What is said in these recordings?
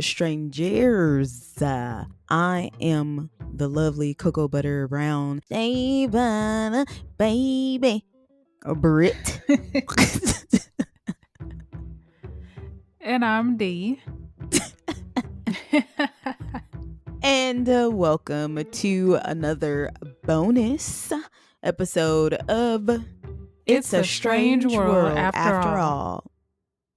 strangers. I am the lovely cocoa butter brown Savannah baby Britt. And I'm D. And welcome to another bonus episode of It's a Strange World After All.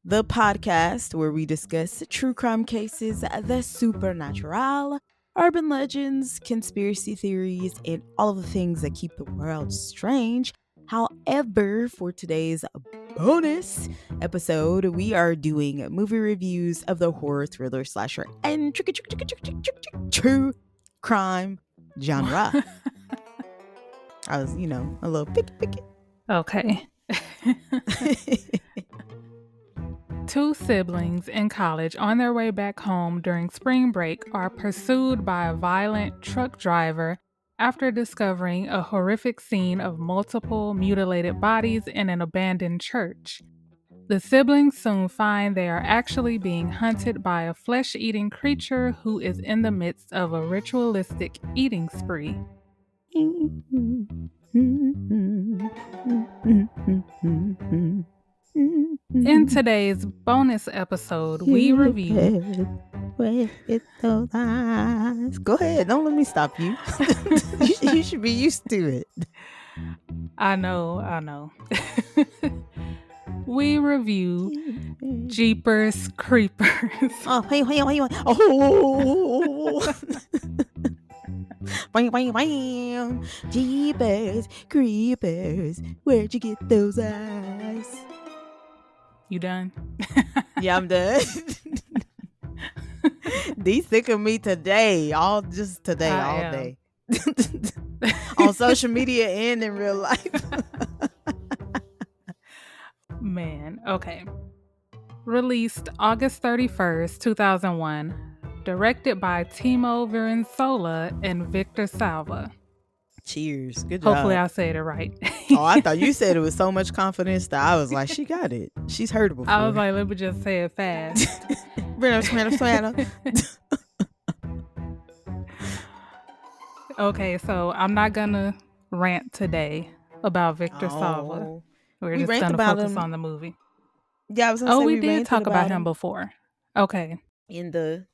The podcast where we discuss true crime cases, the supernatural, urban legends, conspiracy theories, and all of the things that keep the world strange. However, for today's bonus episode, we are doing movie reviews of the horror, thriller, slasher, and true crime genre. I was, a little picky. Okay. Two siblings in college on their way back home during spring break are pursued by a violent truck driver after discovering a horrific scene of multiple mutilated bodies in an abandoned church. The siblings soon find they are actually being hunted by a flesh-eating creature who is in the midst of a ritualistic eating spree. In today's bonus episode, we review... Go ahead, don't let me stop you. You should be used to it. I know. We review Jeepers Creepers. Oh. Jeepers Creepers, where'd you get those eyes? You done? Yeah, I'm done. These sick of me today, all day. On social media and in real life. Man, okay. Released August 31st, 2001. Directed by Timo Virinsola and Victor Salva. Cheers. Good job. Hopefully I said it right. Oh, I thought you said it with so much confidence that I was like, she got it. She's heard it before. I was like, let me just say it fast. Okay, so I'm not gonna rant today about Victor Salva. We're just gonna focus on the movie. Yeah, I was gonna say we did talk about him before. Okay. In the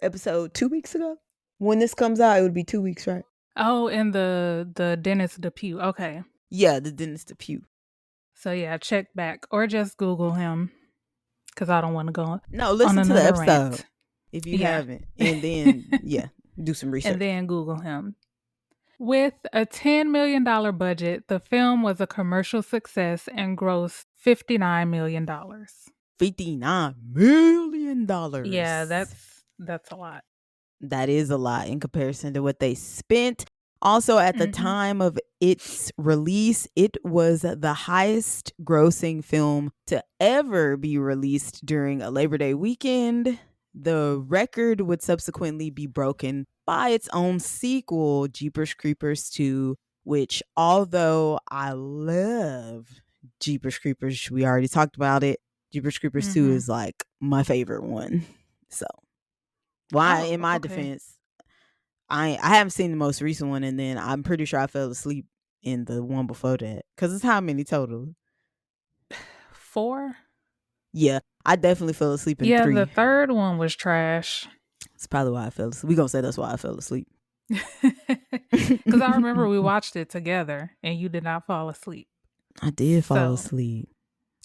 episode 2 weeks ago? When this comes out, it would be 2 weeks, right? Oh, in the Dennis Depew. Okay. Yeah, the Dennis Depew. So yeah, check back or just Google him because I don't want to go. No, listen to the episode rant. If you haven't, and then do some research and then Google him. With a $10 million budget, the film was a commercial success and grossed $59 million. $59 million. Yeah, that's a lot. That is a lot in comparison to what they spent. Also, at the time of its release, it was the highest grossing film to ever be released during a Labor Day weekend. The record would subsequently be broken by its own sequel, Jeepers Creepers 2, which, although I love Jeepers Creepers, we already talked about it, Jeepers Creepers 2 is like my favorite one. So, in my defense, I haven't seen the most recent one, and then I'm pretty sure I fell asleep in the one before that. Because it's how many total? 4? Yeah, I definitely fell asleep in 3. Yeah, the third one was trash. That's probably why I fell asleep. We're going to say that's why I fell asleep. Because I remember we watched it together, and you did not fall asleep. I did fall asleep.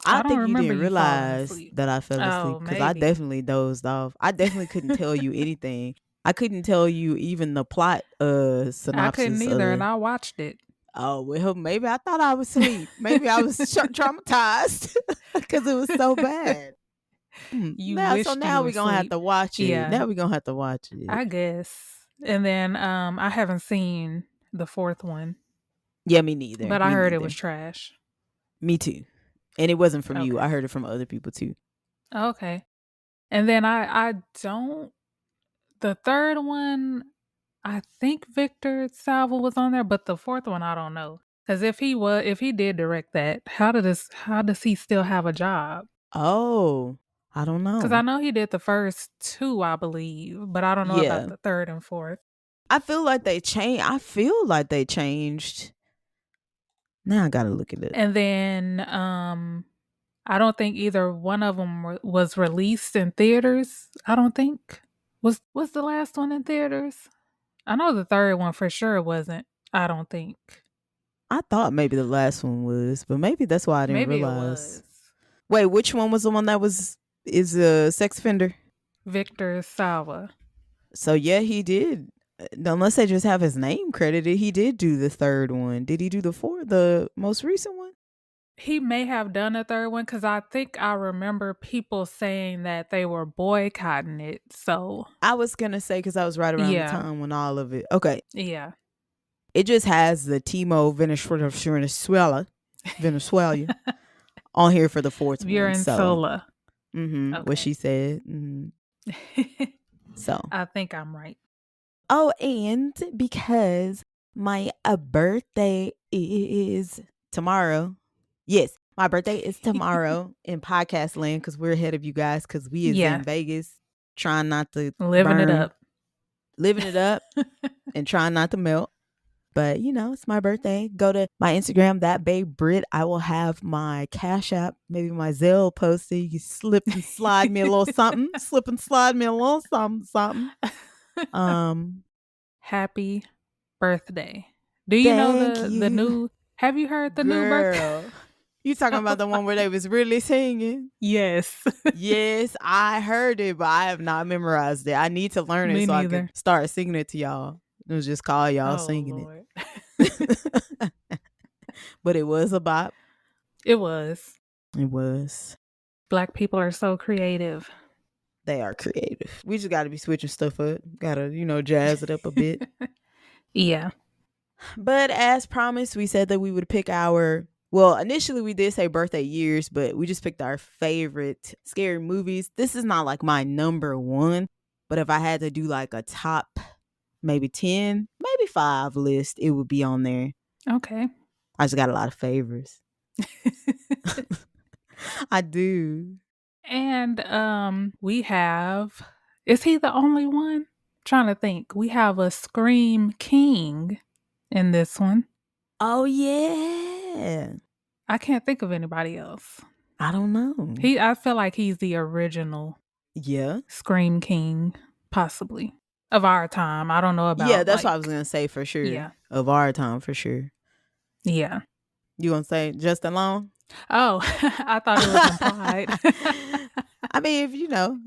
I think you didn't realize that I fell asleep because I definitely dozed off. I definitely couldn't tell you anything. I couldn't tell you even the plot synopsis. I couldn't either, and I watched it. Oh, well, maybe I thought I was asleep. Maybe I was traumatized because it was so bad. Now we're going to have to watch it. Yeah. Now we're going to have to watch it. I guess. And then I haven't seen the fourth one. Yeah, me neither. But I heard it was trash. Me too. And it wasn't from you. I heard it from other people too. Okay. And then I don't... The third one, I think Victor Salva was on there, but the fourth one, I don't know. Because if he did direct that, how does he still have a job? Oh, I don't Because I know. know he did the first two, I believe, but I don't know about Yeah. the third and fourth. I feel like they changed. I feel like they changed. Now I gotta look at it. And then I don't think either one of them was released in theaters. I don't think. Was the last one in theaters? I know the third one for sure wasn't. I don't think. I thought maybe the last one was, but maybe that's why I didn't Maybe it realize. was. Wait, which one was the one that is a sex offender? Victor Sawa. So yeah, he did. Unless they just have his name credited, he did do the third one. Did he do the most recent one? He may have done a third one because I think I remember people saying that they were boycotting it. So I was gonna say because I was right around the yeah, time when all of it. Okay, yeah. it just has the Timo Venezuela on here for the fourth one. Viren So, Sola. what Okay. she said. So, I think I'm right. oh, and because my birthday is tomorrow. Yes, my birthday is tomorrow in podcast land because we're ahead of you guys because we is Yeah, in Vegas trying not to living it burn, up. living it up and trying not to melt. But it's my birthday. Go to my Instagram, that babe Britt. I will have my Cash App, maybe my Zelle posted. You can slip and slide me a little something. Slip and slide me a little something, something. Happy birthday. Do you know Thank the you, new have you heard the new birthday? girl. You talking about the one where they was really singing? Yes. Yes, I heard it, but I have not memorized it. I need to learn it Me so I could neither. start singing it to y'all. It was just call y'all Oh singing Lord. it. But it was a bop. It was. It was. Black people are so creative. They are creative. We just got to be switching stuff up. Got to, jazz it up a bit. Yeah. But as promised, we said that we would pick well, initially we did say birthday years, but we just picked our favorite scary movies. This is not like my number one, but if I had to do like a top maybe 10, maybe 5 list, it would be on there. Okay. I just got a lot of favorites. I do. And we have, is he the only one? Trying to think. We have a Scream King in this one. Oh, yeah. I can't think of anybody else. I don't know. I feel like he's the original Yeah. Scream King, possibly. Of our time. I don't know Yeah, about that's what I was going to say for sure. Yeah. Of our time, for sure. Yeah. You going to say Justin Long? Oh, I thought it was implied. I mean,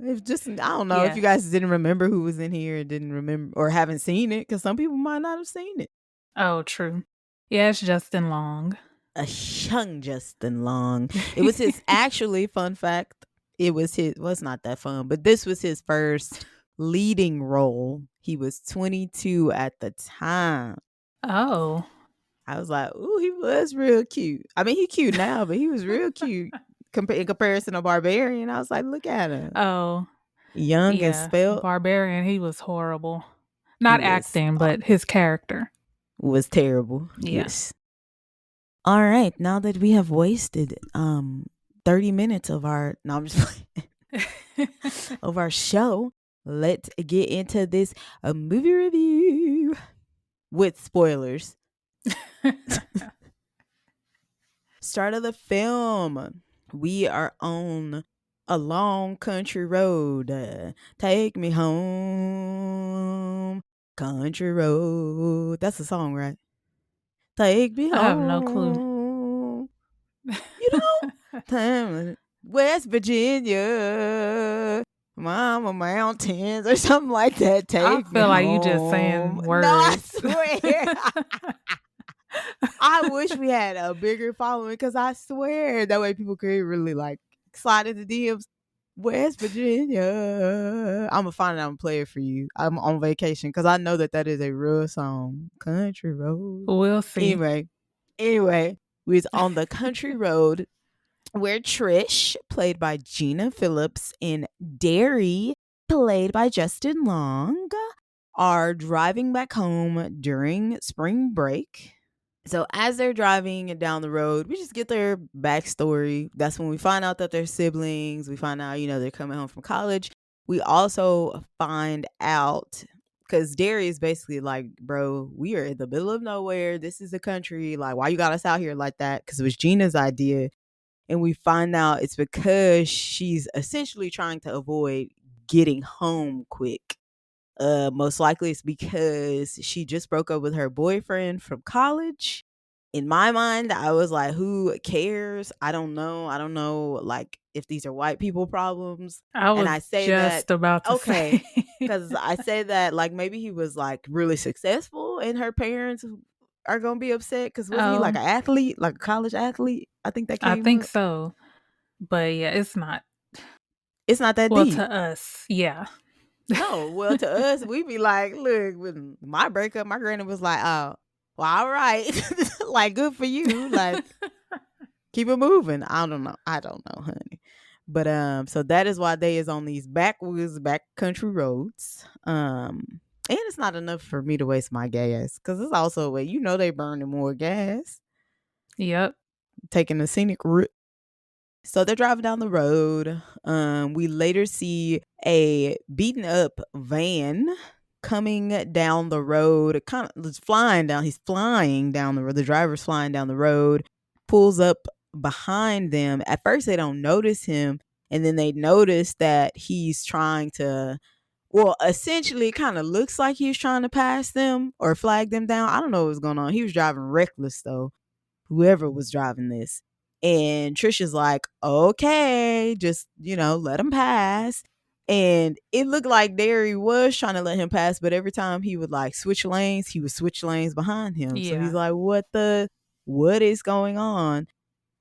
if just, I don't know, if Yeah. you guys didn't remember who was in here and didn't remember or haven't seen it, because some people might not have seen it. Oh, true. Yeah, it's Justin Long. A young Justin Long. It was his, actually, fun fact, it was his, well, it's not that fun, but this was his first leading role. He was 22 at the time. Oh. I was like, ooh, he was real cute. I mean, he cute now, but he was real cute in comparison to Barbarian. I was like, look at him. Oh. Young and Yeah. spelt. Barbarian, he was horrible. He Not was acting, but his character. was terrible. Yeah. Yes. All right. Now that we have wasted 30 minutes of our of our show, let's get into this movie review with spoilers. Start of the film. We are on a long country road. Take me home, country road. That's the song, right? Take me home. I have no clue. You know, West Virginia, Mama Mountains, or something like that. Take I me feel like you just home. saying words. No, I swear. I wish we had a bigger following because I swear that way people could really like slide into DMs. West Virginia. I'm gonna find it. I'm gonna play it for you. I'm on vacation because I know that is a real song. Country road. We'll see. Anyway, we was on the country road where Trish, played by Gina Phillips, and Derry, played by Justin Long, are driving back home during spring break. So as they're driving down the road, we just get their backstory. That's when we find out that they're siblings. We find out, they're coming home from college. We also find out because Derry is basically like, bro, we are in the middle of nowhere. This is the country. Like, why you got us out here like that? Because it was Gina's idea. And we find out it's because she's essentially trying to avoid getting home quick. Most likely it's because she just broke up with her boyfriend from college. In my mind, I was like, who cares? I don't know. I don't know, like, if these are white people problems. I And was I say that, just about to okay, say. because I say that, like, maybe he was, like, really successful and her parents are going to be upset because wasn't he like Oh, an athlete, like a college athlete? I think that I came think up. so. But yeah, it's not. It's not that Well, deep. to us, yeah. No, well, to us, we be like, look, with my breakup, my granny was like, oh, well, all right. Like, good for you. Like, keep it moving. I don't know. I don't know, honey. But so that is why they is on these backwoods, backcountry roads. And it's not enough for me to waste my gas. Cause it's also a way, they burning more gas. Yep. Taking the scenic route. So they're driving down the road. We later see a beaten up van coming down the road. Kind of flying down. He's flying down the road. The driver's flying down the road. Pulls up behind them. At first, they don't notice him, and then they notice that he's trying to. Well, essentially, it kind of looks like he's trying to pass them or flag them down. I don't know what was going on. He was driving reckless though, whoever was driving this. And Trisha's like, okay, just, let him pass. And it looked like Derry was trying to let him pass, but every time he would like switch lanes, he would switch lanes behind him. So he's Yeah. like, what is going on?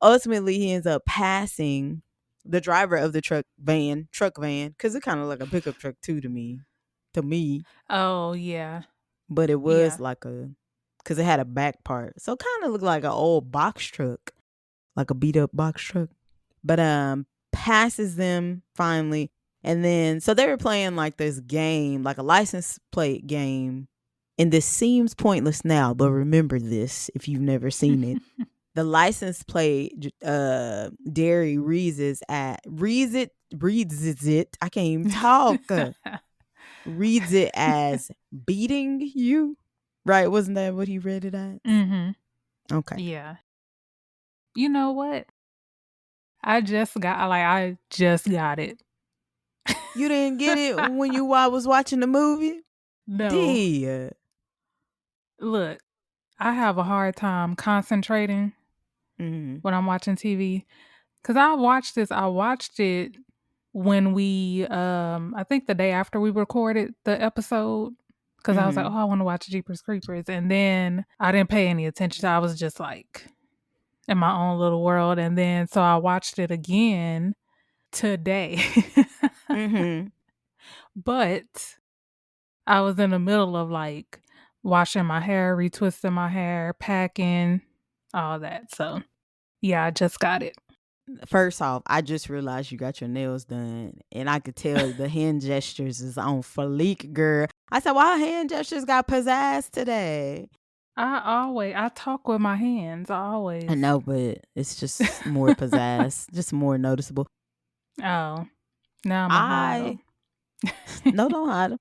Ultimately, he ends up passing the driver of the truck van, because it kind of like a pickup truck too to me, Oh, yeah. but it was Yeah. like because it had a back part. So kind of looked like an old box truck, like a beat up box truck. But passes them finally. And then so they were playing like this game, like a license plate game. And this seems pointless now, but remember this if you've never seen it. The license plate Derry reads it. I can't even talk. Reads it as beating you. Right? Wasn't that what he read it as? Mhm. Okay. Yeah. You know what? I just got it. You didn't get it when you was watching the movie? No. Did. Look, I have a hard time concentrating Mhm. when I'm watching TV. Cause I watched it when we I think the day after we recorded the episode. Cause I was like, oh, Mhm. I want to watch Jeepers Creepers. And then I didn't pay any attention. I was just like in my own little world. And then so I watched it again today. Mhm. But I was in the middle of like washing my hair, retwisting my hair, packing, all that. So yeah, I just got it. First off, I just realized you got your nails done, and I could tell the hand gestures is on fleek, girl. I said, "Why hand gestures got pizzazz today?" I talk with my hands I always. know, but it's just more pizzazz, just more noticeable. Oh, now I'm a hide I 'em. no, don't hide 'em.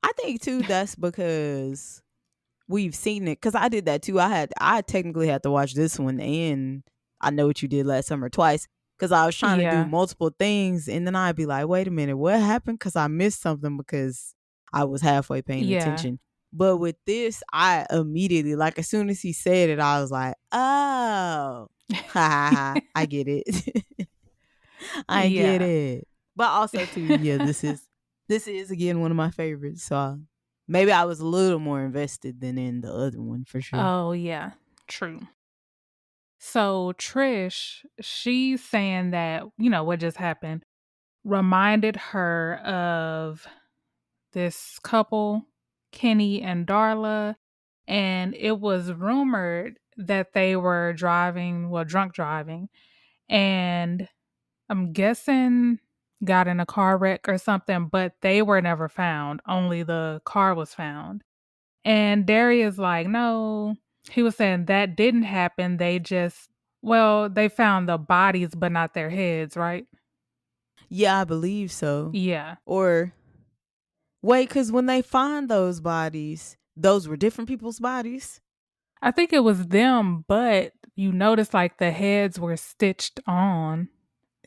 I think too that's because we've seen it. Because I did that too. I technically had to watch this one, and I Know What You Did Last Summer twice because I was trying to do Yeah, multiple things, and then I'd be like, wait a minute, what happened? Because I missed something because I was halfway paying yeah, attention. But with this, I immediately, like as soon as he said it, I was like, oh, ha ha ha, I get it. I get yeah. it. But also too, yeah, this is again one of my favorites. So maybe I was a little more invested than in the other one for sure. Oh, yeah. True. So Trish, she's saying that, what just happened reminded her of this couple, Kenny and Darla, and it was rumored that they were drunk driving, and I'm guessing got in a car wreck or something, but they were never found. Only the car was found. And Derry is like, no. He was saying that didn't happen. They just, well, they found the bodies, but not their heads, right? Yeah, I believe so. Yeah. Or wait, because when they find those bodies, those were different people's bodies. I think it was them, but you notice like the heads were stitched on.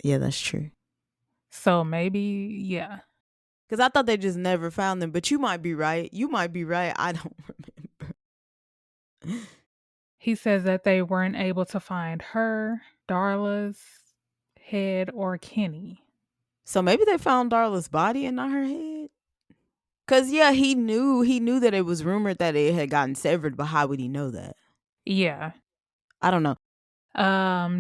Yeah, that's true. So maybe, yeah. Because I thought they just never found them, but you might be right. You might be right. I don't remember. He says that they weren't able to find her, Darla's head, or Kenny. So maybe they found Darla's body and not her head. Cause yeah, he knew that it was rumored that it had gotten severed, but how would he know that? Yeah. I don't know.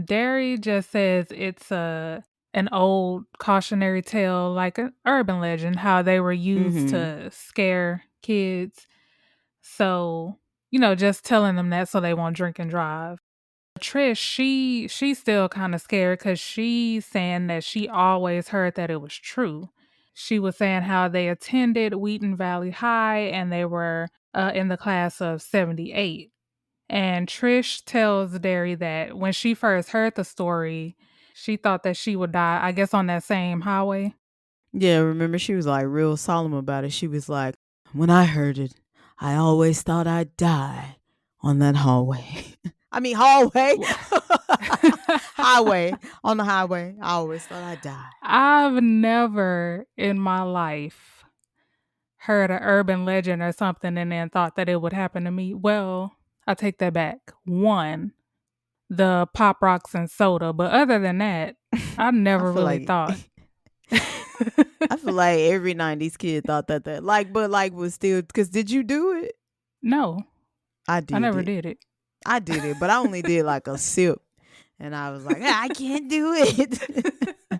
Derry just says it's an old cautionary tale, like an urban legend, how they were used Mm-hmm. to scare kids. So, just telling them that so they won't drink and drive. Trish, she's still kind of scared because she's saying that she always heard that it was true. She was saying how they attended Wheaton Valley High and they were in the class of 78. And Trish tells Derry that when she first heard the story, she thought that she would die, I guess, on that same highway. Yeah, remember she was like real solemn about it. She was like, when I heard it, I always thought I'd die on that hallway. I mean hallway. Highway. On the highway. I always thought I'd die. I've never in my life heard an urban legend or something and then thought that it would happen to me. Well, I take that back. One, the Pop Rocks and soda, but other than that, I I never feel really like thought. I feel like every 90s kid thought that like, but like was still, because did you do it? No, I I did never it. did it. I did it, but I only did like a sip. And I was like, I can't do it.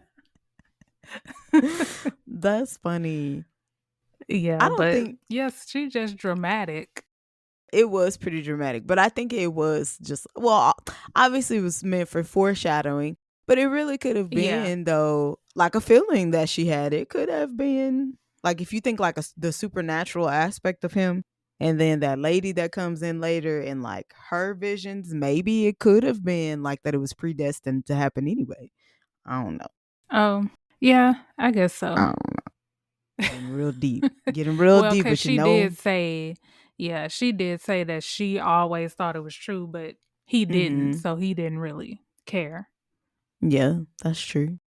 That's funny. I Yeah, don't but think yes, she's just dramatic. it was pretty dramatic, but I think it was just, well, obviously it was meant for foreshadowing, but it really could have Yeah. been, though, like a feeling that she had. It could have been, like, if you think like the supernatural aspect of him, and then that lady that comes in later and like her visions, maybe it could have been like that it was predestined to happen anyway. I don't know. Oh, yeah, I guess I so. don't know. Getting real deep. Getting real Well, deep, because but you she know. did say, yeah, she did say that she always thought it was true, but he didn't, Mm-hmm. so he didn't really care. Yeah, that's true.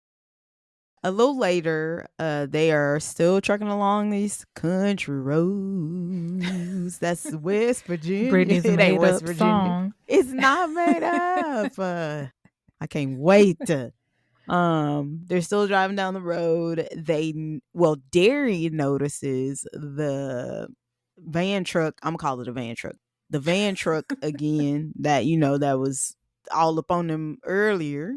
A little later, they are still trucking along these country roads. That's West Virginia. Brittany's It ain't made West up Virginia. song. It's not made up. I can't wait. They're still driving down the road. Derry notices the van truck. I'm gonna call it a van truck. The van truck again that that was all up on them earlier,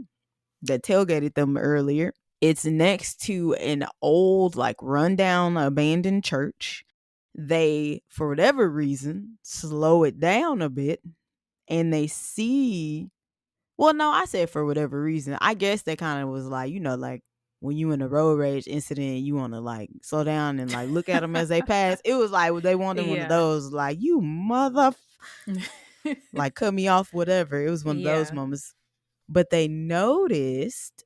that tailgated them earlier. It's next to an old, like, rundown, abandoned church. They, for whatever reason, slow it down a bit, and they see. Well, no, I said for whatever reason. I guess they kind of was like, like when you in a road rage incident, you want to like slow down and like look at them as they pass. It was like they wanted one of Yeah. those, like, you mother, like, cut me off, whatever. It was one of those Yeah. moments. But they noticed.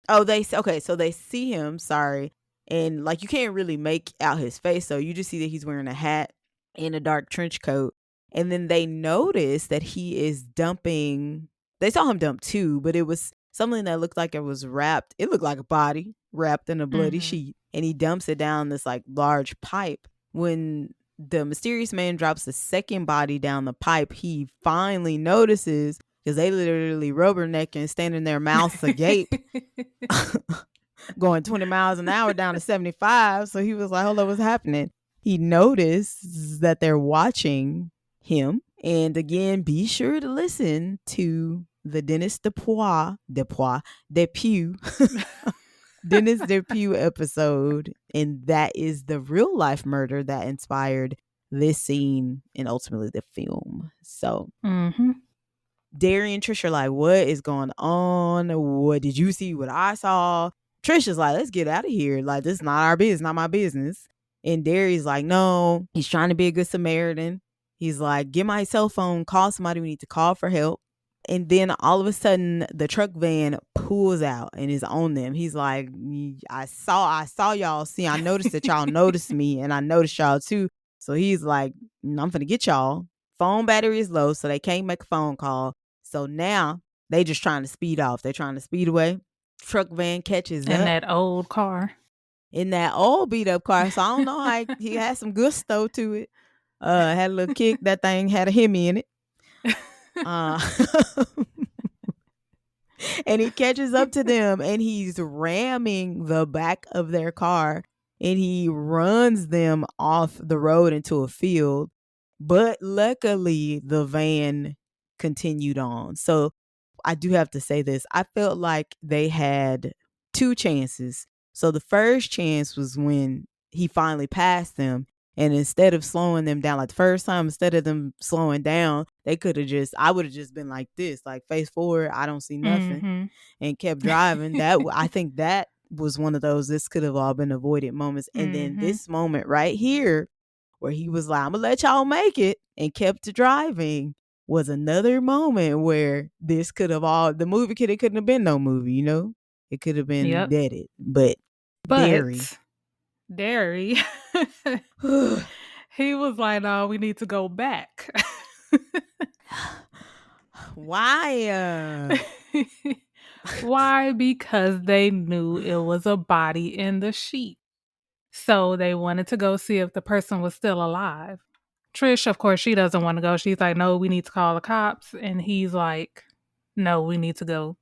Oh, okay, so they see him, sorry, and, like, you can't really make out his face, so you just see that he's wearing a hat and a dark trench coat, and then they notice that he is dumping. They saw him dump too, but it was something that looked like it was wrapped. It looked like a body wrapped in a bloody Mhm. sheet, and he dumps it down this, like, large pipe. When the mysterious man drops the second body down the pipe, he finally notices, because they literally rubbernecking, standing there, mouths agape, going 20 miles an hour down to 75. So he was like, hold up, what's happening? He noticed that they're watching him. And again, be sure to listen to the Dennis Depew Dennis Depew episode. And that is the real life murder that inspired this scene and ultimately the film. So Mhm. Derry and Trish are like, what is going on? What did you see? What I saw? Trish is like, let's get out of here. Like, this is not our business, not my business. And Derry's like, no, he's trying to be a good Samaritan. He's like, get my cell phone, call somebody, we need to call for help. And then all of a sudden the truck van pulls out and is on them. He's like, I saw y'all. See, I noticed that y'all noticed me and I noticed y'all too. So he's like, I'm finna get y'all. Phone battery is low, so they can't make a phone call. So now they just trying to speed off. They're trying to speed away. Truck van catches In up that old car. in that old beat up car. So I don't know how he had some gusto to it. Had a little kick. That thing had a Hemi in it. Uh, and he catches up to them and he's ramming the back of their car and he runs them off the road into a field. But luckily, the van continued on. So I do have to say this. I felt like they had two chances. So the first chance was when he finally passed them. And instead of slowing them down like the first time, instead of them slowing down, they could have I would have just been like this, like face forward, I don't see nothing, and kept driving. I think that was one of those, this could have all been avoided moments. And then this moment right here, where he was like, I'm going to let y'all make it, and kept driving, was another moment where this could have the movie it couldn't have been no movie, It could have been Yep. deaded. But Derry, he was like, no, we need to go back. Why? Why? Because they knew it was a body in the sheet. So they wanted to go see if the person was still alive. Trish, of course, she doesn't want to go. She's like, no, we need to call the cops. And he's like, no, we need to go.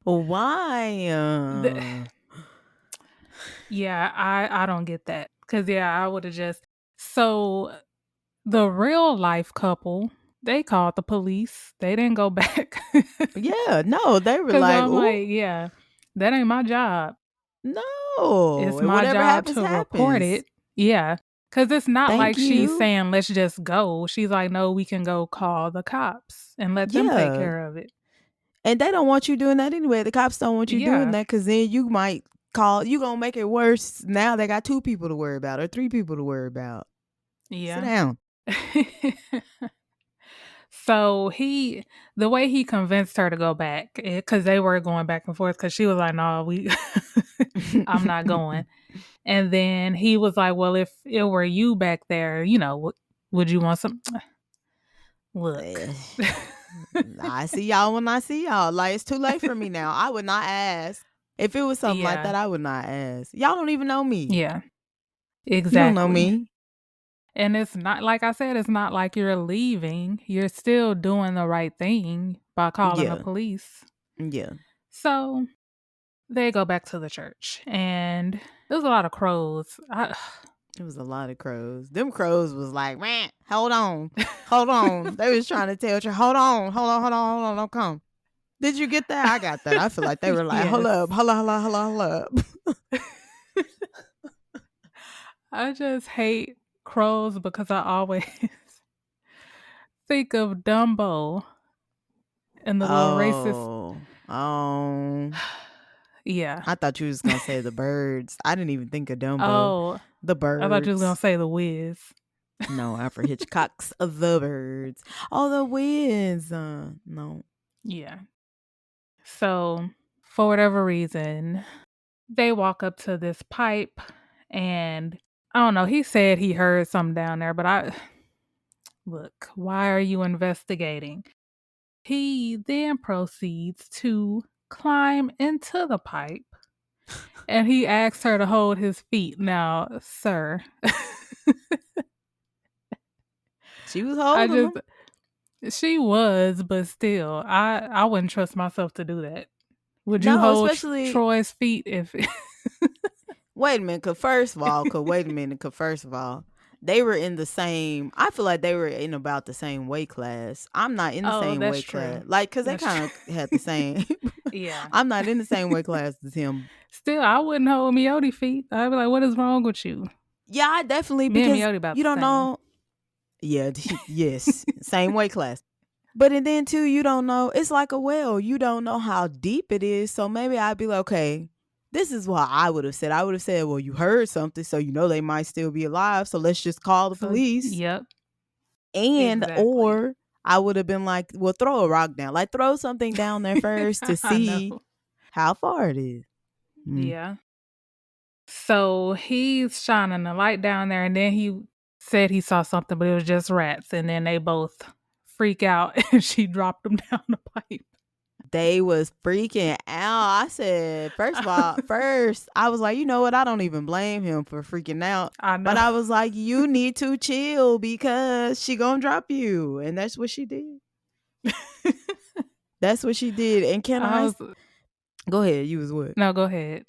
Why? Yeah, I don't get that. Because, yeah, I would have just... So the real life couple, they called the police. They didn't go back. Yeah, no, they were Because like, I'm ooh, like, yeah, that ain't my job. no. It's And my whatever job happens, to report happens. it. Yeah. Because it's not Thank like she's you. saying, let's just go. She's like, no, we can go call the cops and let them take Yeah. care of it. And they don't want you doing that anyway. The cops don't want you doing Yeah. that because then you might you going to make it worse. Now they got 2 people to worry about or 3 people to worry about. Yeah. Sit down. So the way he convinced her to go back, because they were going back and forth, because she was like, no, I'm not going. And then he was like, well, if it were you back there, would you want some? Look. I see y'all when I see y'all. Like, it's too late for me now. I would not ask. If it was something like that, I would not ask. Y'all don't even know me. Yeah, exactly. You don't know me. And it's not, like I said, it's not like you're leaving. You're still doing the right thing by calling the police. Yeah. So they go back to the church, and there was a lot of crows. It was a lot of crows. Them crows was like, man, hold on. Hold on. They was trying to tell you, hold on, don't come. Did you get that? I got that. I feel like they were like, Yes. hold up. I just hate crows because I always think of Dumbo and the little racist. Oh. Yeah. I thought you was going to say the birds. I didn't even think of Dumbo. Oh. The birds. I thought you was going to say the Wiz. No, Alfred Hitchcock's The Birds. Oh, the Wiz. No. Yeah. So, for whatever reason, they walk up to this pipe, and I don't know, he said he heard something down there, but look, why are you investigating? He then proceeds to climb into the pipe, and he asks her to hold his feet. Now, sir. She was holding them. She was, but still, I wouldn't trust myself to do that. Would you No, hold especially Troy's feet if... Wait a minute, cause first of all, they were in the same. I feel like they were in about the same weight class. I'm not in the same weight class, like, cause they kind of had the same. Yeah, I'm not in the same weight class as him. Still, I wouldn't hold Miotti feet. I'd be like, "What is wrong with you?" Yeah, I definitely, Me and because Miotti about you the don't same. know. Yeah, yes, same weight class. But and then too, you don't know. It's like a well. You don't know how deep it is. So maybe I'd be like, okay, this is what I would have said. I would have said, well, you heard something, so you know they might still be alive. So let's just call the police. Yep. Exactly. or I would have been like, well, throw a rock down. Like, throw something down there first to I know. see how far it is. Yeah. So he's shining the light down there, and then he said he saw something, but it was just rats. And then they both freak out, and she dropped them down the pipe. They was freaking out. I said, first of all, I was like, you know what? I don't even blame him for freaking out. I know. But I was like, you need to chill because she gonna drop you. And that's what she did. That's what she did. And go ahead. You was what? No, go ahead.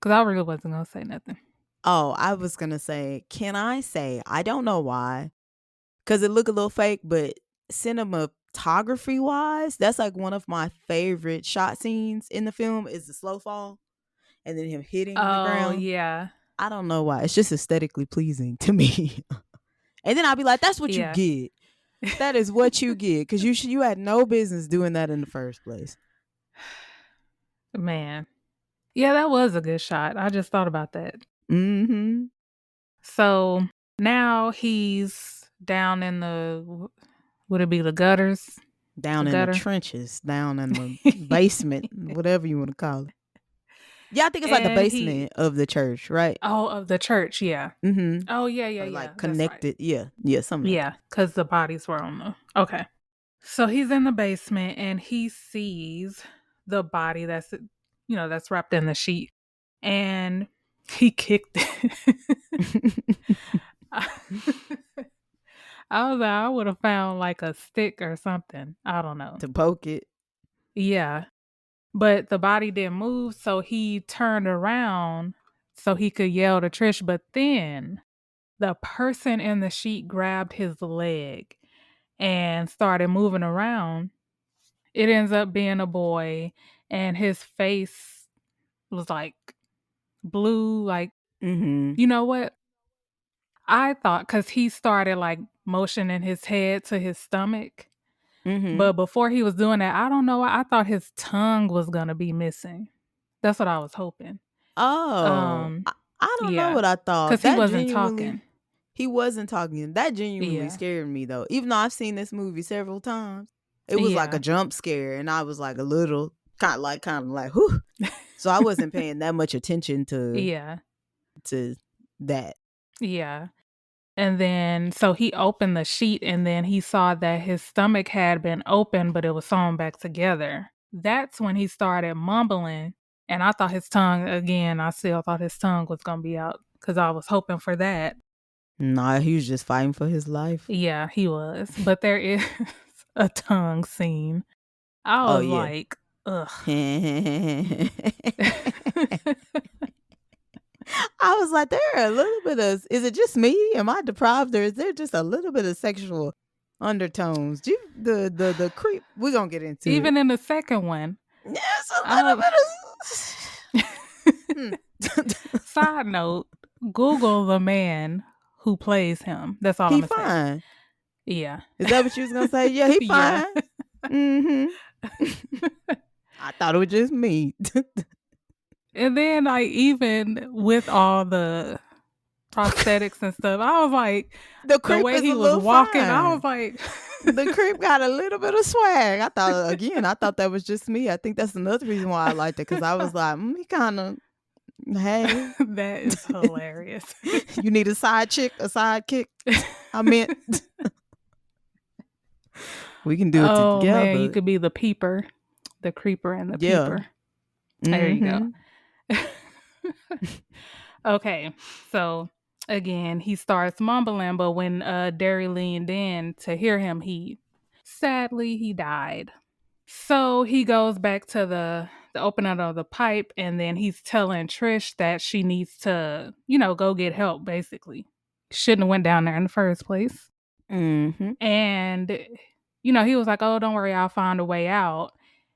Because I really wasn't going to say nothing. Oh, I was gonna say, can I say, I don't know why. Because it looked a little fake, but cinematography wise, that's like one of my favorite shot scenes in the film is the slow fall and then him hitting the Oh, ground. yeah. I don't know why. It's just aesthetically pleasing to me. And then I'll be like, that's what you Yeah. get. That is what you get. Because you had no business doing that in the first place. Man. Yeah, that was a good shot. I just thought about that. Mm-hmm. So now he's down in the, would it be the gutters? Down The in the gutter? trenches, down in the basement, whatever you want to call it. Yeah, I think it's like the basement of the church, right? Oh, of the church, yeah. Mm-hmm. Oh, yeah. Or like That's connected. right. Yeah, something like Yeah, because the bodies were on the. Okay. So he's in the basement and he sees the body that's wrapped in the sheet. And he kicked it. I was like, I would have found like a stick or something. I don't know. to poke it. Yeah. But the body didn't move, so he turned around so he could yell to Trish. But then the person in the sheet grabbed his leg and started moving around. It ends up being a boy, and his face was like blue. Like, Mm-hmm. you know what? I thought because he started like motioning his head to his stomach. Mm-hmm. But before he was doing that, I don't know. I thought his tongue was going to be missing. That's what I was hoping. Oh, I don't know Yeah. what I thought. Because he wasn't talking. He wasn't talking. That genuinely Yeah. scared me though. Even though I've seen this movie several times, it was like a Yeah. jump scare, and I was like a little kind of like, whew. So I wasn't paying that much attention Yeah. to that. Yeah. And then, so he opened the sheet and then he saw that his stomach had been open, but it was sewn back together. That's when he started mumbling. And I thought his tongue, again, I still thought his tongue was going to be out because I was hoping for that. Nah, he was just fighting for his life. Yeah, he was. But there is a tongue scene. I was like, ugh. I was like, there are a little bit of, is it just me? Am I deprived, or is there just a little bit of sexual undertones? The creep, we're going to get into Even it. in the second one. Yes, a little bit of. Side note, Google the man who plays him. That's all I'm going to say. He fine. Yeah. Is that what you was going to say? Yeah, he fine. Yeah. Mm-hmm. I thought it was just me. And then, like, even with all the prosthetics and stuff, I was like, the way he was walking, fine. I was like, the creep got a little bit of swag. I thought that was just me. I think that's another reason why I liked it, because I was like, he kind of, hey. That is hilarious. You need a sidekick. I meant. We can do it together. Man, you could be the peeper, the creeper and the peeper. There you go. Okay, so again, he starts mumbling, but when Derry leaned in to hear him, sadly he died. So he goes back to the opening of the pipe, and then he's telling Trish that she needs to, go get help, basically. Shouldn't have went down there in the first place. Mm-hmm. And, he was like, oh, don't worry, I'll find a way out.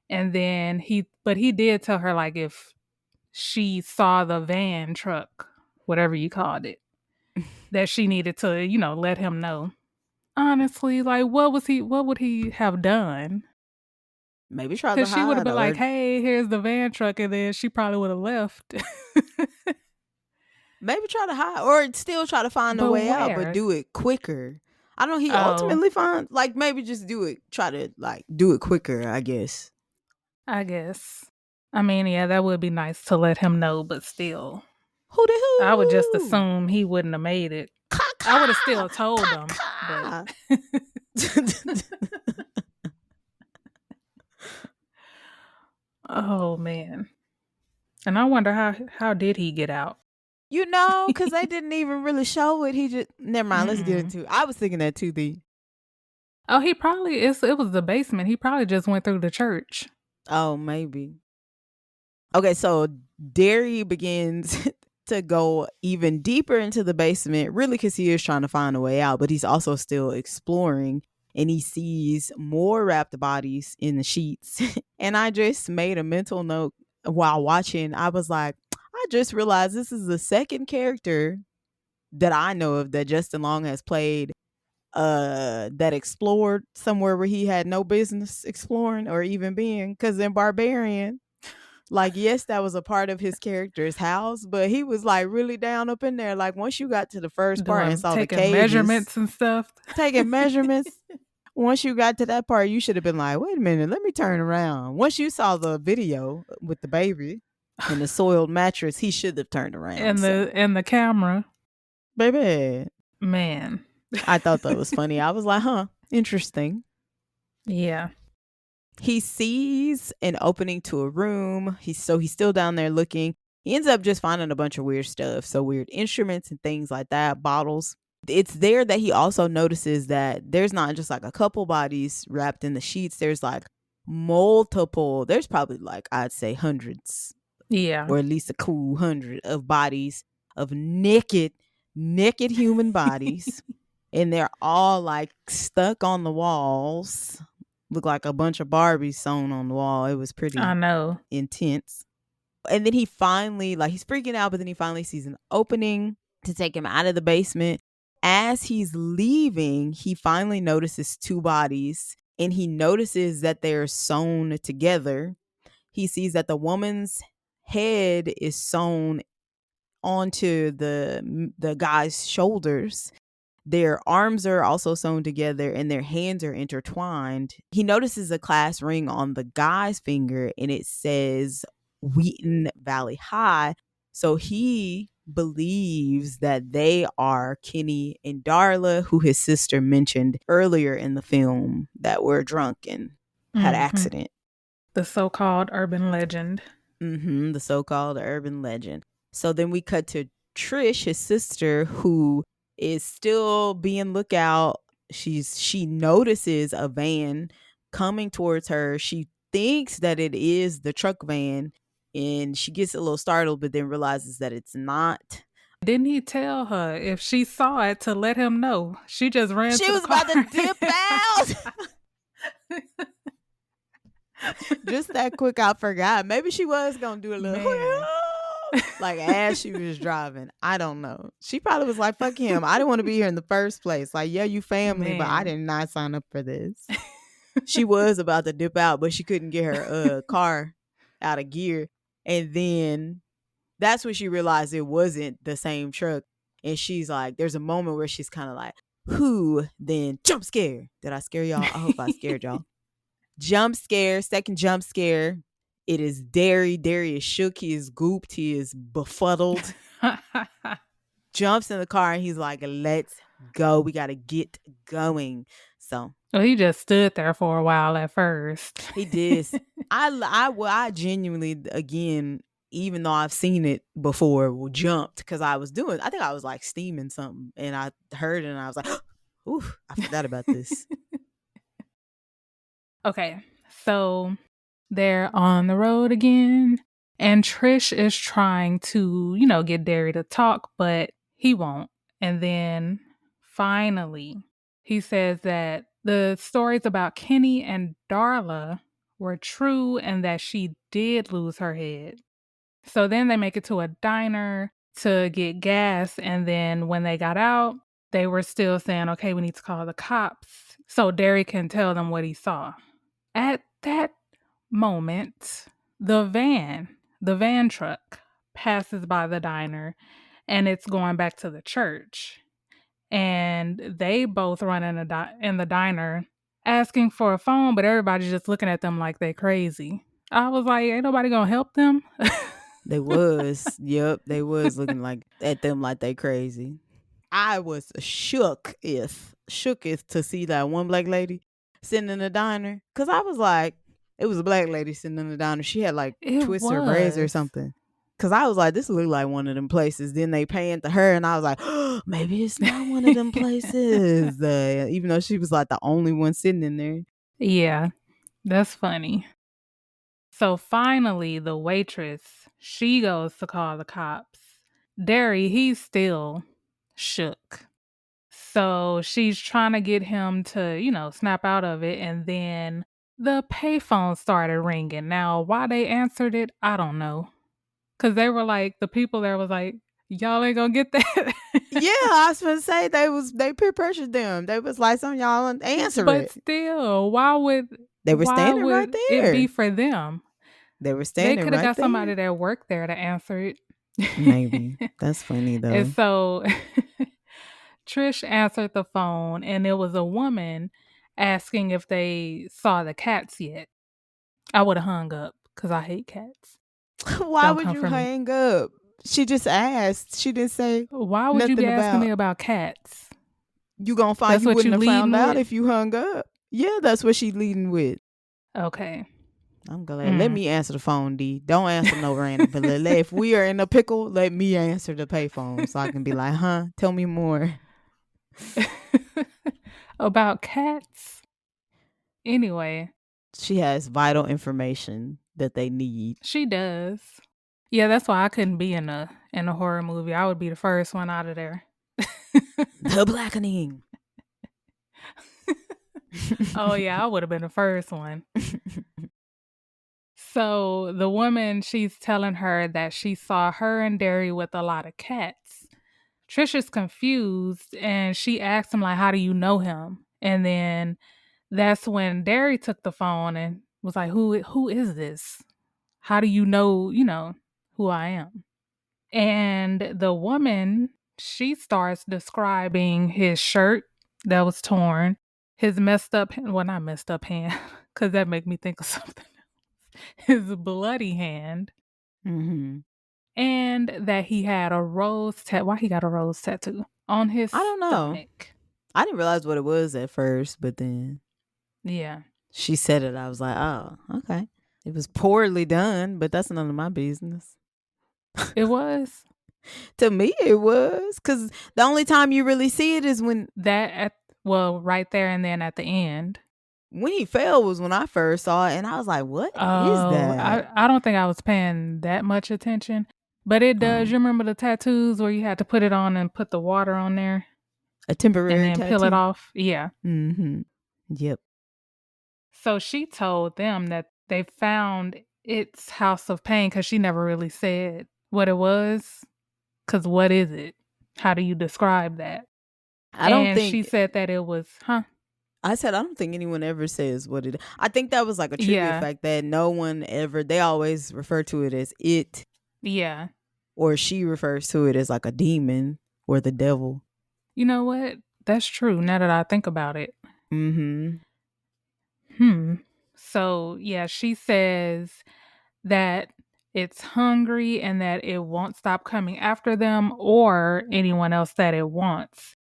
And then he did tell her, like, if she saw the van truck, whatever you called it, that she needed to, let him know. Honestly, like, what would he have done? Maybe try to hide. Because she would have been like, hey, here's the van truck, and then she probably would have left. Maybe try to hide, or still try to find a way out, but do it quicker. I don't know, he Oh, ultimately found, like, maybe just do it, try to, like, do it quicker, I guess. I guess. I mean, yeah, that would be nice to let him know, but still. Who the I would just who? assume he wouldn't have made it. I would have Ka-ka! still told him, but Ka-ka! oh man. And I wonder how did he get out? You know, because they didn't even really show it. He just never mind. Let's get Mm-mm. into it. I was thinking that too. Oh, he probably it was the basement. He probably just went through the church. Oh, maybe. Okay, so Derry begins to go even deeper into the basement, really, because he is trying to find a way out, but he's also still exploring, and he sees more wrapped bodies in the sheets. And I just made a mental note while watching. I was like, I just realized this is the second character that I know of that Justin Long has played that explored somewhere where he had no business exploring or even being, because in Barbarian, like, yes, that was a part of his character's house, but he was like really down up in there. Like, once you got to the first part and Doing saw the taking cages, measurements and stuff. taking measurements, once you got to that part, you should have been like, wait a minute, let me turn around. Once you saw the video with the baby and the soiled mattress, he should have turned around. and So, the camera. baby, Man. I thought that was funny. I was like, huh, interesting. Yeah. He sees an opening to a room. He's still down there looking. He ends up just finding a bunch of weird stuff. So weird instruments and things like that, bottles. It's there that he also notices that there's not just like a couple bodies wrapped in the sheets. There's like multiple. There's probably like, I'd say, hundreds, Yeah. or at least a cool 100 of bodies, of naked human bodies. And they're all like stuck on the walls. Look like a bunch of Barbies sewn on the wall. It was I pretty know. intense. And then he finally, like, he's freaking out, but then he finally sees an opening to take him out of the basement. As he's leaving, he finally notices two bodies, and he notices that they're sewn together. He sees that the woman's head is sewn onto the guy's shoulders. Their arms are also sewn together and their hands are intertwined. He notices a class ring on the guy's finger, and it says Wheaton Valley High. So he believes that they are Kenny and Darla, who his sister mentioned earlier in the film, that were drunk and had an Hmm. accident. The so-called urban legend. The so-called urban legend. So then we cut to Trish, his sister, who is still being lookout. She notices a van coming towards her. She thinks that it is the truck van, and she gets a little startled, but then realizes that it's not. Didn't he tell her if she saw it to let him know? She just ran She to the was car. about to dip out. Just that quick, I forgot. Maybe she was gonna do a little Man. like as she was driving. I don't know. She probably was like, "Fuck him. I didn't want to be here in the first place." Like, yeah, you family, but I Man. did not sign up for this. She was about to dip out, but she couldn't get her car out of gear, and then that's when she realized it wasn't the same truck. And she's like, there's a moment where she's kind of like, "Who?" Then jump scare. Did I scare y'all? I hope I scared y'all. Jump scare, second jump scare. It is Derry. Derry is shook. He is gooped. He is befuddled. Jumps in the car and he's like, let's go. We got to get going. So Well, he just stood there for a while at first. he did. I genuinely, again, even though I've seen it before, jumped because I think I was like steaming something and I heard it and I was like, ooh, I forgot about this. Okay, so they're on the road again, and Trish is trying to, get Derry to talk, but he won't. And then finally, he says that the stories about Kenny and Darla were true and that she did lose her head. So then they make it to a diner to get gas, and then when they got out, they were still saying, okay, we need to call the cops so Derry can tell them what he saw. At that moment, the van truck passes by the diner and it's going back to the church. and they both run in the diner asking for a phone, but everybody's just looking at them like they crazy. I was like, ain't nobody gonna help them. They was. Yep, they was looking like at them like they crazy. I was shooketh to see that one black lady sitting in the diner. Cause I was like, it was a black lady sitting in the diner. She had like It twists her braids or was. something. Cause I was like, this looked like one of them places. Then they pan to her, and I was like, oh, maybe it's not one of them places. Even though she was like the only one sitting in there. Yeah, that's funny. So finally, the waitress, she goes to call the cops. Derry, he's still shook. So she's trying to get him to, snap out of it. And then the payphone started ringing. Now, why they answered it, I don't know. Because they were like, the people there was like, y'all ain't gonna get that. Yeah, I was gonna say they peer pressured them. They was like, some y'all answer But it. still, They were why standing right would it be there. for them? They were They standing could have right got somebody there. that worked there to answer it. Maybe. That's funny And though. so Trish answered the phone, and it was a woman asking if they saw the cats yet. I would have hung up because I hate cats. Why Don't would come you for me. hang up? She just asked. She didn't say Why would you be nothing asking me about about cats? you gonna find That's you what wouldn't you have leading found out with? if you hung up. Yeah, that's what she leading with. Okay. I'm glad. Let Mm. me answer the phone, D. Don't answer no random. But if we are in a pickle, let me answer the payphone so I can be like, huh? Tell me more. About cats? Anyway, She has vital information that they need. she does. Yeah, that's why I couldn't be in a horror movie. I would be the first one out of there. The blackening. Oh yeah, I would have been the first one. So the woman, she's telling her that she saw her and Derry with a lot of cats. Trisha's confused and she asks him, like, how do you know him? And then that's when Derry took the phone and was like, who is this? How do you know, who I am? And the woman, she starts describing his shirt that was torn, his messed up, well, not messed up hand, because that make me think of something. His bloody hand, Mm-hmm. and that he had a rose tattoo. Why he got a rose tattoo on his I don't know. stomach? I didn't realize what it was at first, but then Yeah, she said it. I was like, oh, okay. It was poorly done, but that's none of my business. it was To me, it was because the only time you really see it is when right there and then at the end. he fell was when I first saw it, and I was like, "What is Oh, that?" I don't think I was paying that much attention, but it does. Oh, You remember the tattoos where you had to put it on and put the water on there a and temporary then peel it tattoo. off? Yeah. Mm-hmm. Yep. So she told them that they found its house of pain because she never really said what it was. Because what is it? How do you describe that? I don't And she think said that it was, huh? I said I don't think anyone ever says what it. I think that was like a trivia Yeah. fact that no one ever. They always refer to it as it, Yeah. or she refers to it as like a demon or the devil. You know what? That's true now that I think about it. Mm-hmm. So, yeah, she says that it's hungry and that it won't stop coming after them or anyone else that it wants.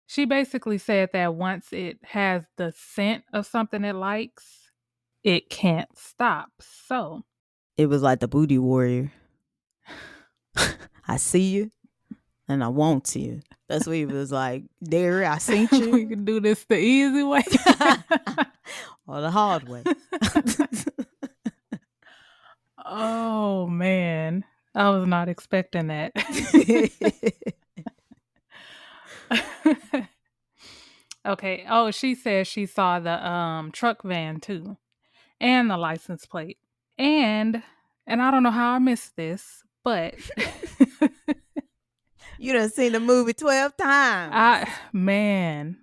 She basically said that once it has the scent of something it likes, it can't stop. So, It was like the booty warrior. I see you and I want you. That's what he was like. There, I seen we you. can do this the easy way. Or the hard way. Oh, man. I was not expecting that. Okay. Oh, she says she saw the truck van too and the license plate. And I don't know how I missed this, but You done seen the movie 12 times. man.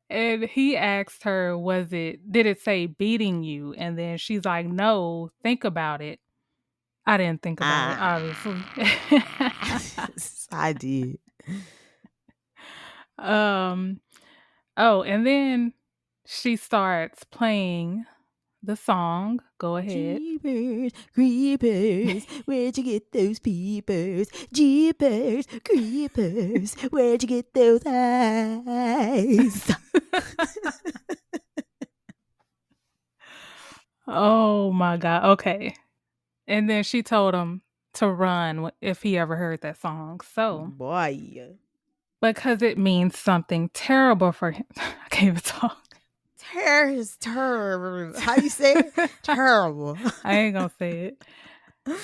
And he asked her, did it say beating you? And then she's like, no, think about it. I didn't think about it, Ah. obviously. I did. um. Oh, and then she starts playing the song. Go ahead. Jeepers, creepers, where'd you get those peepers? Jeepers, creepers, where'd you get those eyes? Oh my god. Okay. And then she told him to run if he ever heard that song. So, Boy. because it means something terrible for him. I can't even talk. Terrible. How you say it? Terrible. I ain't gonna say it.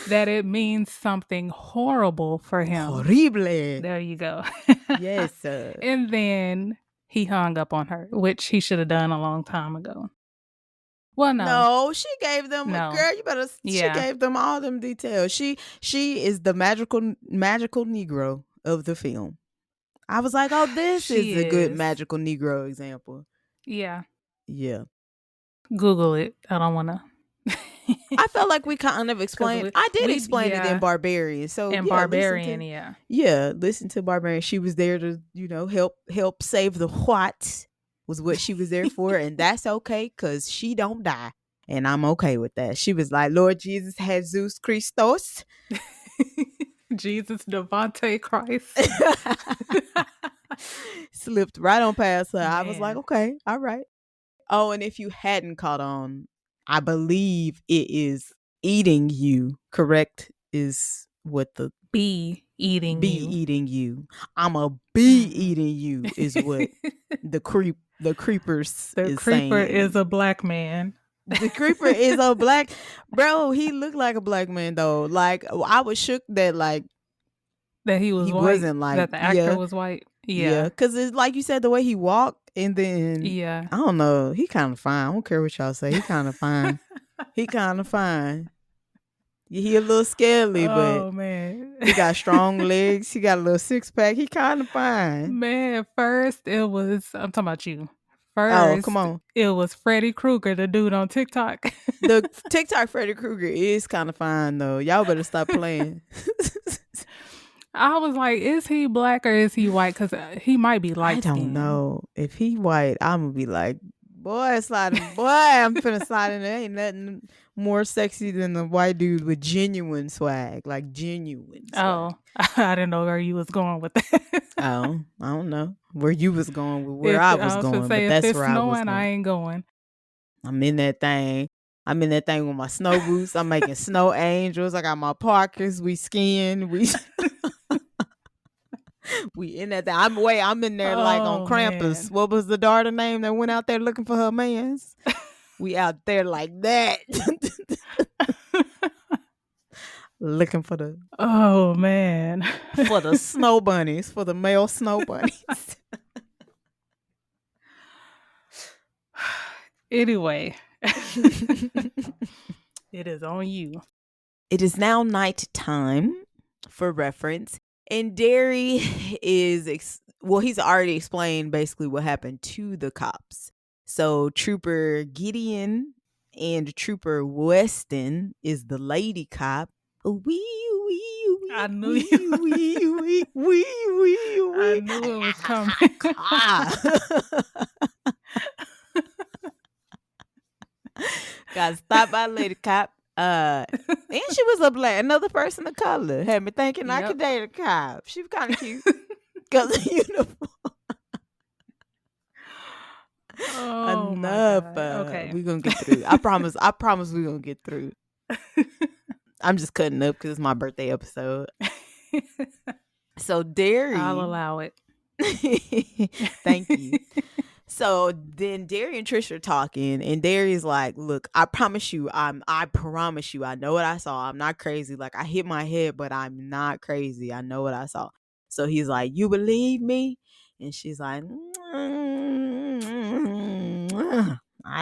That it means something horrible for him. Horrible. There you go. Yes, sir. And then he hung up on her, which he should have done a long time ago. Well, No, she gave them No. girl, you better she Yeah. gave them all them details. She is the magical Negro of the film. I was like, oh, this She is a good is. magical Negro example. Yeah. Yeah. Google it. I don't want to. I felt like we kind of explained. I did explain it in Barbarian. So in yeah, Barbarian, listen to Barbarian. She was there to, help save the what was what she was there for, and that's okay because she don't die, and I'm okay with that. She was like, Lord Jesus, Jesus Christos, Jesus Devante Christ. slipped right on past her. Man. I was like, okay, all right. Oh, and if you hadn't caught on, I believe it is eating you, correct? Is what the Be eating you. eating you. I'm a be eating you is what the creepers the is creeper saying. is a black man. The creeper is a black bro. He looked like a black man though. Like I was shook that that he was he white. wasn't like that the actor was white. Yeah, because it's like you said, the way he walked, and then I don't know, he kind of fine. I don't care what y'all say, he kind of fine. He kind of fine. He a little scaly, but man, he got strong legs. He got a little 6-pack. He kind of fine. Man, first it was I'm talking about you. First, come on. It was Freddy Krueger, the dude on TikTok. The TikTok Freddy Krueger is kind of fine though. Y'all better stop playing. I was like, is he black or is he white? Because he might be light skinned. I don't know. If he white, I'm going to be like, boy, I'm finna slide in there. Ain't nothing more sexy than the white dude with genuine swag. Like genuine swag. Oh, I didn't know where you was going with that. Oh, I don't know where you was going with where I was going. But that's where I was going. I ain't going. I'm in that thing. I'm in that thing with my snow boots. I'm making snow angels. I got my parkers. We skiing. We in that thing. I'm in there like on Krampus. Man. What was the daughter name that went out there looking for her mans? We out there like that. Looking for the man. For the snow bunnies. For the male snow bunnies. Anyway. It is on you. It is now night time for reference. And Derry is, he's already explained basically what happened to the cops. So Trooper Gideon and Trooper Weston is the lady cop. I knew you. I knew it was coming. Got stopped by lady cop. And she was another person of color. Had me thinking I could date a cop. She was kind of cute because of uniform. Oh, enough. Okay, we're gonna get through. I promise we're gonna get through. I'm just cutting up because it's my birthday episode. So Derry, I'll allow it. Thank you. So then Derry and Trish are talking, and Derry's like, look, I promise you, I know what I saw. I'm not crazy. Like, I hit my head, but I'm not crazy. I know what I saw. So he's like, you believe me? And she's like, I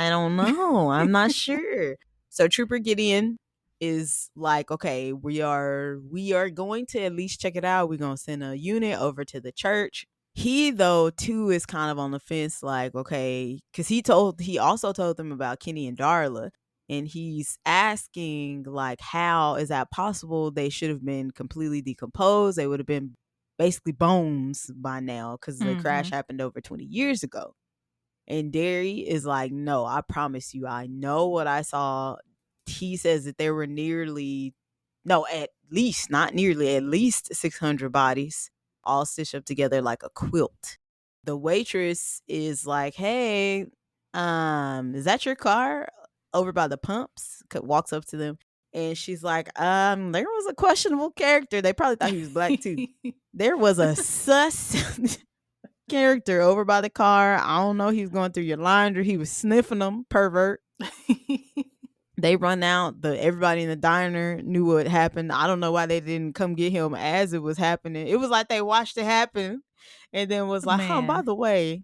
don't know. I'm not sure. So Trooper Gideon is like, okay, we are going to at least check it out. We're going to send a unit over to the church. He, though, too, is kind of on the fence, like, okay, because he also told them about Kenny and Darla. and he's asking, like, how is that possible? They should have been completely decomposed. They would have been basically bones by now because the crash happened over 20 years ago. And Derry is like, no, I promise you, I know what I saw. He says that there were at least, not nearly, at least 600 bodies all stitched up together like a quilt. The waitress is like, hey, is that your car over by the pumps? Walks up to them. And she's like, there was a questionable character. They probably thought he was black too. There was a sus character over by the car. I don't know. He was going through your laundry. He was sniffing them, pervert. They run out. Everybody in the diner knew what happened. I don't know why they didn't come get him as it was happening. It was like they watched it happen and then was like, oh, by the way,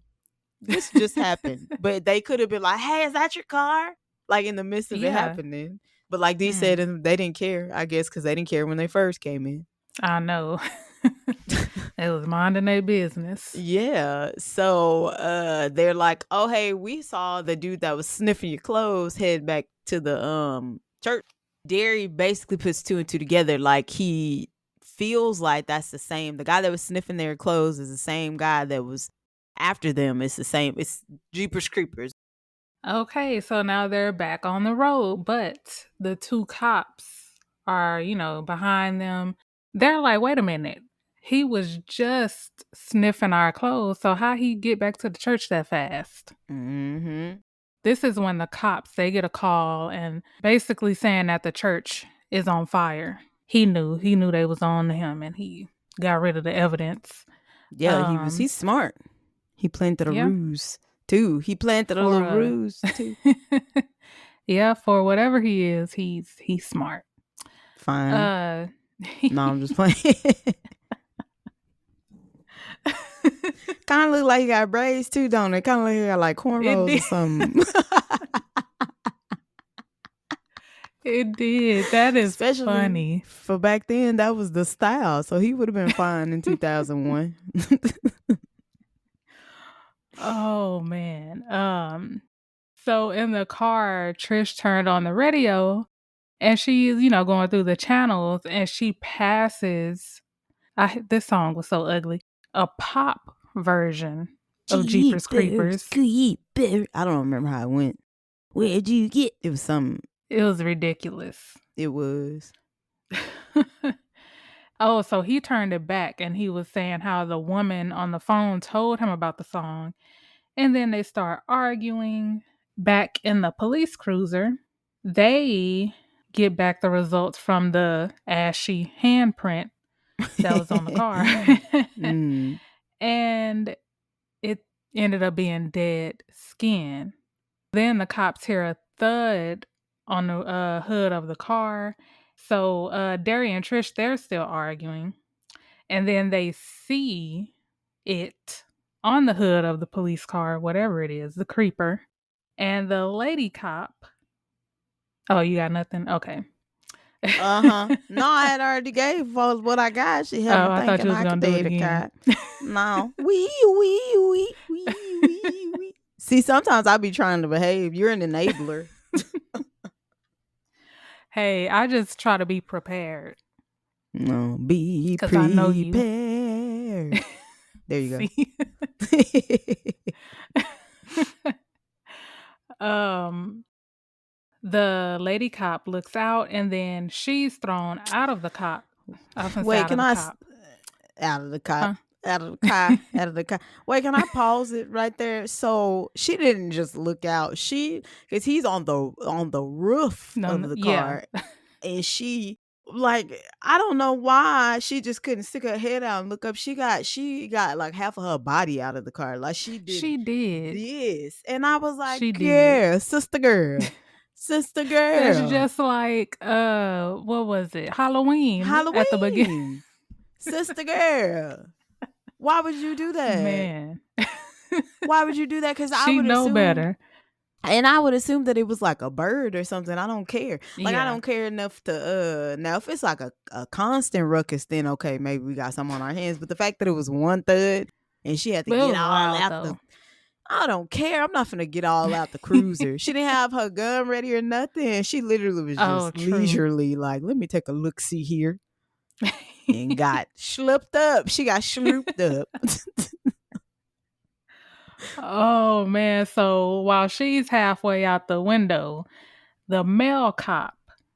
this just happened. But they could have been like, hey, is that your car? Like in the midst of it happening. But like Dee said, they didn't care, I guess, because they didn't care when they first came in. I know. It was minding their business. Yeah. So they're like, oh, hey, we saw the dude that was sniffing your clothes head back to the church. Derry basically puts two and two together. Like, he feels like that's the same. The guy that was sniffing their clothes is the same guy that was after them. It's the same. It's Jeepers Creepers. Okay, so now they're back on the road, but the two cops are, behind them. They're like, wait a minute. He was just sniffing our clothes, so how he get back to the church that fast? Mm-hmm. This is when the cops, they get a call and basically saying that the church is on fire. He knew they was on him, and he got rid of the evidence. Yeah, he's smart. He planted a ruse too. He planted a little ruse too. Yeah, for whatever he is, he's smart. Fine. No, I'm just playing. Kind of look like he got braids too, don't it? Kind of like he got like cornrows or something. It did. That is especially funny. For back then, that was the style. So he would have been fine in 2001. Oh, man. So in the car, Trish turned on the radio and she's, going through the channels and she passes. This song was so ugly. A pop version of Jeepers Creepers. I don't remember how it went. Where'd you get? It was something. It was ridiculous. It was. Oh, so he turned it back and he was saying how the woman on the phone told him about the song. And then they start arguing. Back in the police cruiser, they get back the results from the ashy handprint that was on the car. And it ended up being dead skin. Then the cops hear a thud on the hood of the car. So Derry and Trish, they're still arguing. And then they see it on the hood of the police car, whatever it is, the creeper. And the lady cop. Oh, you got nothing? Okay. No, I had already gave what I got. She had me thinking I could do it again. No. Wee. See, sometimes I be trying to behave. You're an enabler. Hey, I just try to be prepared. No, be prepared. I know you. There you go. The lady cop looks out and then she's thrown out of the cop. Wait, can I out of the cop? Out of the car. Wait, can I pause it right there? So she didn't just look out. Because he's on the roof of the car, and she, like, I don't know why she just couldn't stick her head out and look up. She got like half of her body out of the car, like she did. She did this, and I was like, yeah, sister girl. Sister girl. It's just like what was it? Halloween at the beginning. Sister girl. Why would you do that? Man. Why would you do that? Because I would know better. And I would assume that it was like a bird or something. I don't care. I don't care enough to now if it's like a constant ruckus, then okay, maybe we got something on our hands. But the fact that it was one thud and she had to get all out I don't care. I'm not finna get all out the cruiser. She didn't have her gun ready or nothing. She literally was Oh, just true. leisurely like, let me take a look see here. And got schlooped up. She got schlooped up. Oh man, so while she's halfway out the window, the male cop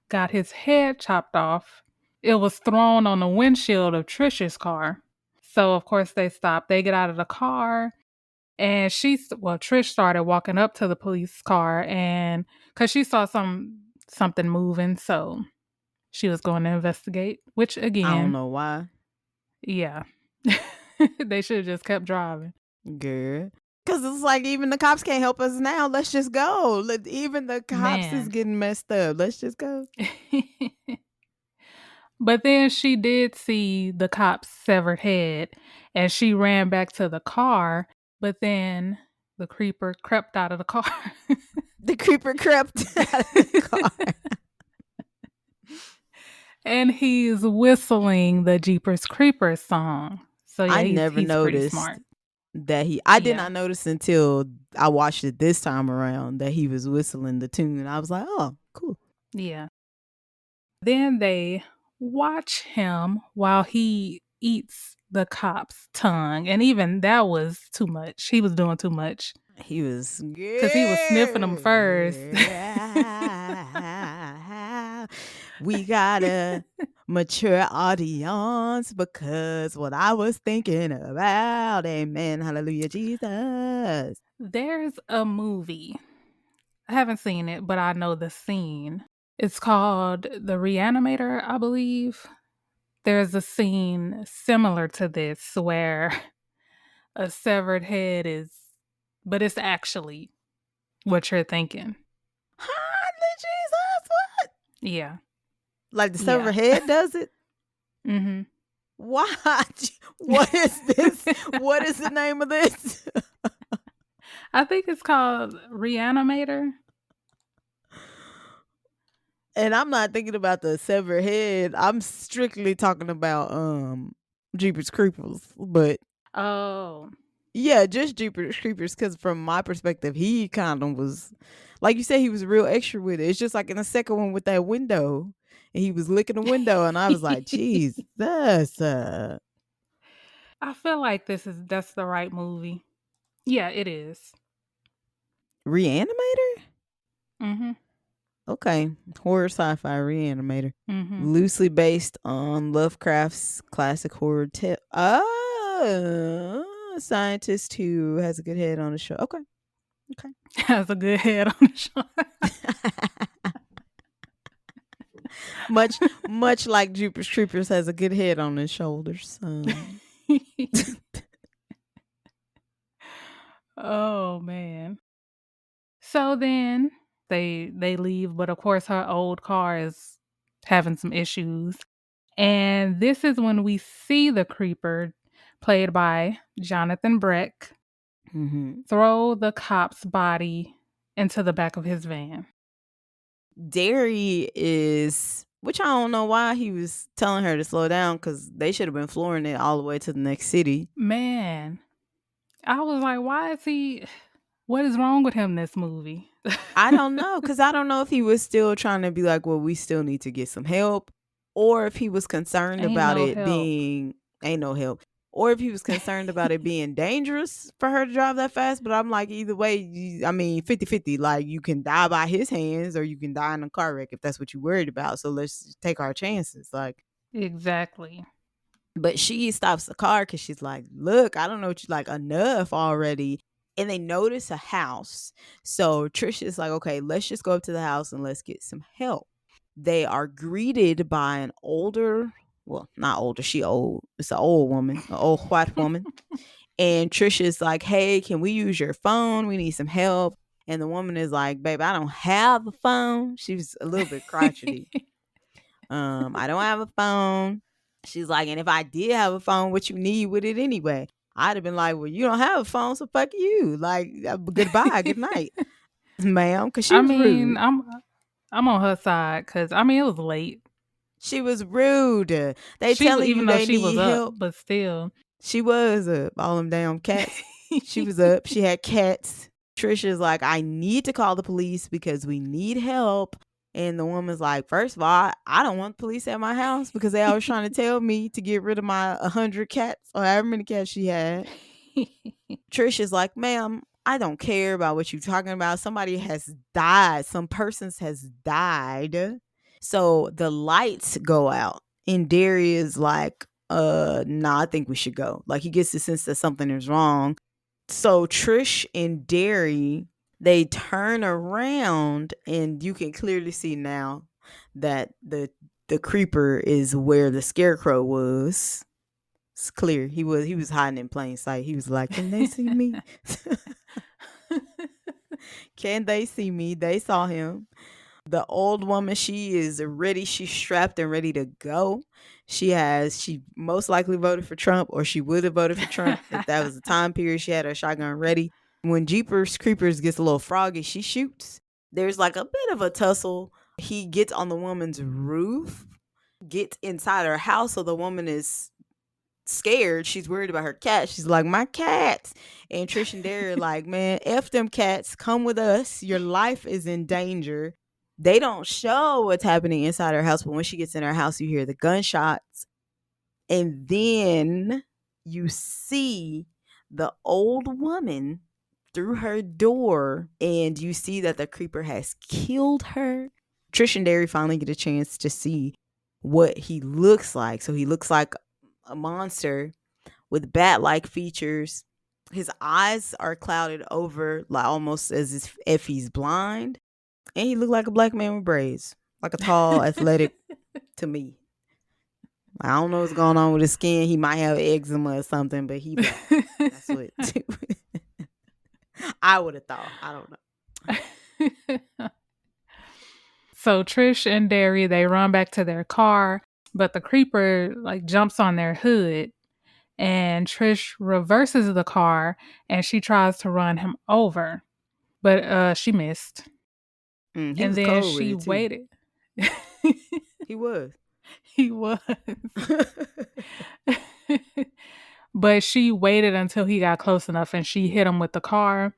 got his head chopped off. It was thrown on the windshield of Trisha's car. So of course they stopped. They get out of the car, and Trish started walking up to the police car, and cuz she saw something moving, so she was going to investigate, which I don't again, know why. yeah. They should have just kept driving. Girl. Cause it's like even the cops can't help us now. Let's just go. Even the cops is Man. getting messed up. Let's just go. But then she did see the cop's severed head, and she ran back to the car, but then the creeper crept out of the car. The creeper crept out of the car. And he's whistling the Jeepers Creepers song. So yeah, I never he's pretty noticed smart. that I did Yeah. not notice until I watched it this time around that he was whistling the tune. I was like, oh, cool. Yeah. Then they watch him while he eats the cop's tongue. And even that was too much. He was doing too much. He was Because he was sniffing them first. We got a mature audience because what I was thinking about, amen, hallelujah, Jesus. There's a movie. I haven't seen it, but I know the scene. It's called The Reanimator, I believe. There's a scene similar to this where a severed head but it's actually what you're thinking. Holy Jesus, what? Yeah. Like the Yeah. severed head does it? Mm-hmm. Why? What is this? What is the name of this? I think it's called Reanimator. And I'm not thinking about the severed head. I'm strictly talking about Jeepers Creepers. But Oh. yeah, just Jeepers Creepers, because from my perspective, he kind of was, like you said, he was real extra with it. It's just like in the second one with that window, and he was licking the window, and I was like, Jesus. I feel like that's the right movie. Yeah, it is. Reanimator? Mm-hmm. Okay. Horror sci-fi Reanimator. Mm-hmm. Loosely based on Lovecraft's classic horror tale. Scientist who has a good head on the show. Okay. Has a good head on the show. much like Jeepers Creepers has a good head on his shoulders. Oh man. So then they leave, but of course her old car is having some issues. And this is when we see the creeper, played by Jonathan Britt, throw the cop's body into the back of his van. Derry is, which I don't know why he was telling her to slow down, because they should have been flooring it all the way to the next city. Man, I was like, what is wrong with him this movie? I don't know, because I don't know if he was still trying to be like, well, we still need to get some help, or if he was concerned about it being, ain't no help, or if he was concerned about it being dangerous for her to drive that fast. But I'm like, either way, I mean, 50-50, like you can die by his hands or you can die in a car wreck if that's what you're worried about. So let's take our chances. Like, exactly. But she stops the car because she's like, look, I don't know what you like, enough already. And they notice a house. So Trisha's like, okay, let's just go up to the house and let's get some help. They are greeted by an older, well, not older, she old. It's an old woman, an old white woman. And Trisha's like, hey, can we use your phone? We need some help. And the woman is like, babe, I don't have a phone. She was a little bit crotchety. I don't have a phone. She's like, and if I did have a phone, what you need with it anyway? I'd have been like, well, you don't have a phone, so fuck you. Like, goodbye, good night, ma'am. Because she was rude. I'm on her side because it was late. She was rude. They telling you they need help, but still, she was up. All them damn cats. She was up. She had cats. Trisha's like, I need to call the police because we need help. And the woman's like, first of all, I don't want police at my house because they always trying to tell me to get rid of my 100 cats or however many cats she had. Trisha's like, ma'am, I don't care about what you're talking about. Somebody has died. Some persons has died. So the lights go out. And Derry is like, nah, I think we should go. Like he gets the sense that something is wrong. So Trish and Derry, they turn around and you can clearly see now that the creeper is where the scarecrow was. It's clear. He was hiding in plain sight. He was like, "Can they see me? Can they see me?" They saw him. The old woman, she is ready. She's strapped and ready to go. She most likely voted for Trump, or she would have voted for Trump if that was the time period. She had her shotgun ready. When Jeepers Creepers gets a little froggy, she shoots. There's like a bit of a tussle. He gets on the woman's roof, gets inside her house, so the woman is scared. She's worried about her cat. She's like, my cats. And Trish and Derry are like, man, F them cats. Come with us. Your life is in danger. They don't show what's happening inside her house, but when she gets in her house, you hear the gunshots. And then you see the old woman through her door, and you see that the creeper has killed her. Trish and Derry finally get a chance to see what he looks like. So he looks like a monster with bat-like features. His eyes are clouded over, like almost as if he's blind. And he looked like a black man with braids, like a tall, athletic to me. I don't know what's going on with his skin. He might have eczema or something, but he black. That's what I would have thought. I don't know. So Trish and Derry, they run back to their car, but the creeper like jumps on their hood, and Trish reverses the car and she tries to run him over, but she missed. He And was then cold with she it too. waited. He was. He was. But she waited until he got close enough and she hit him with the car.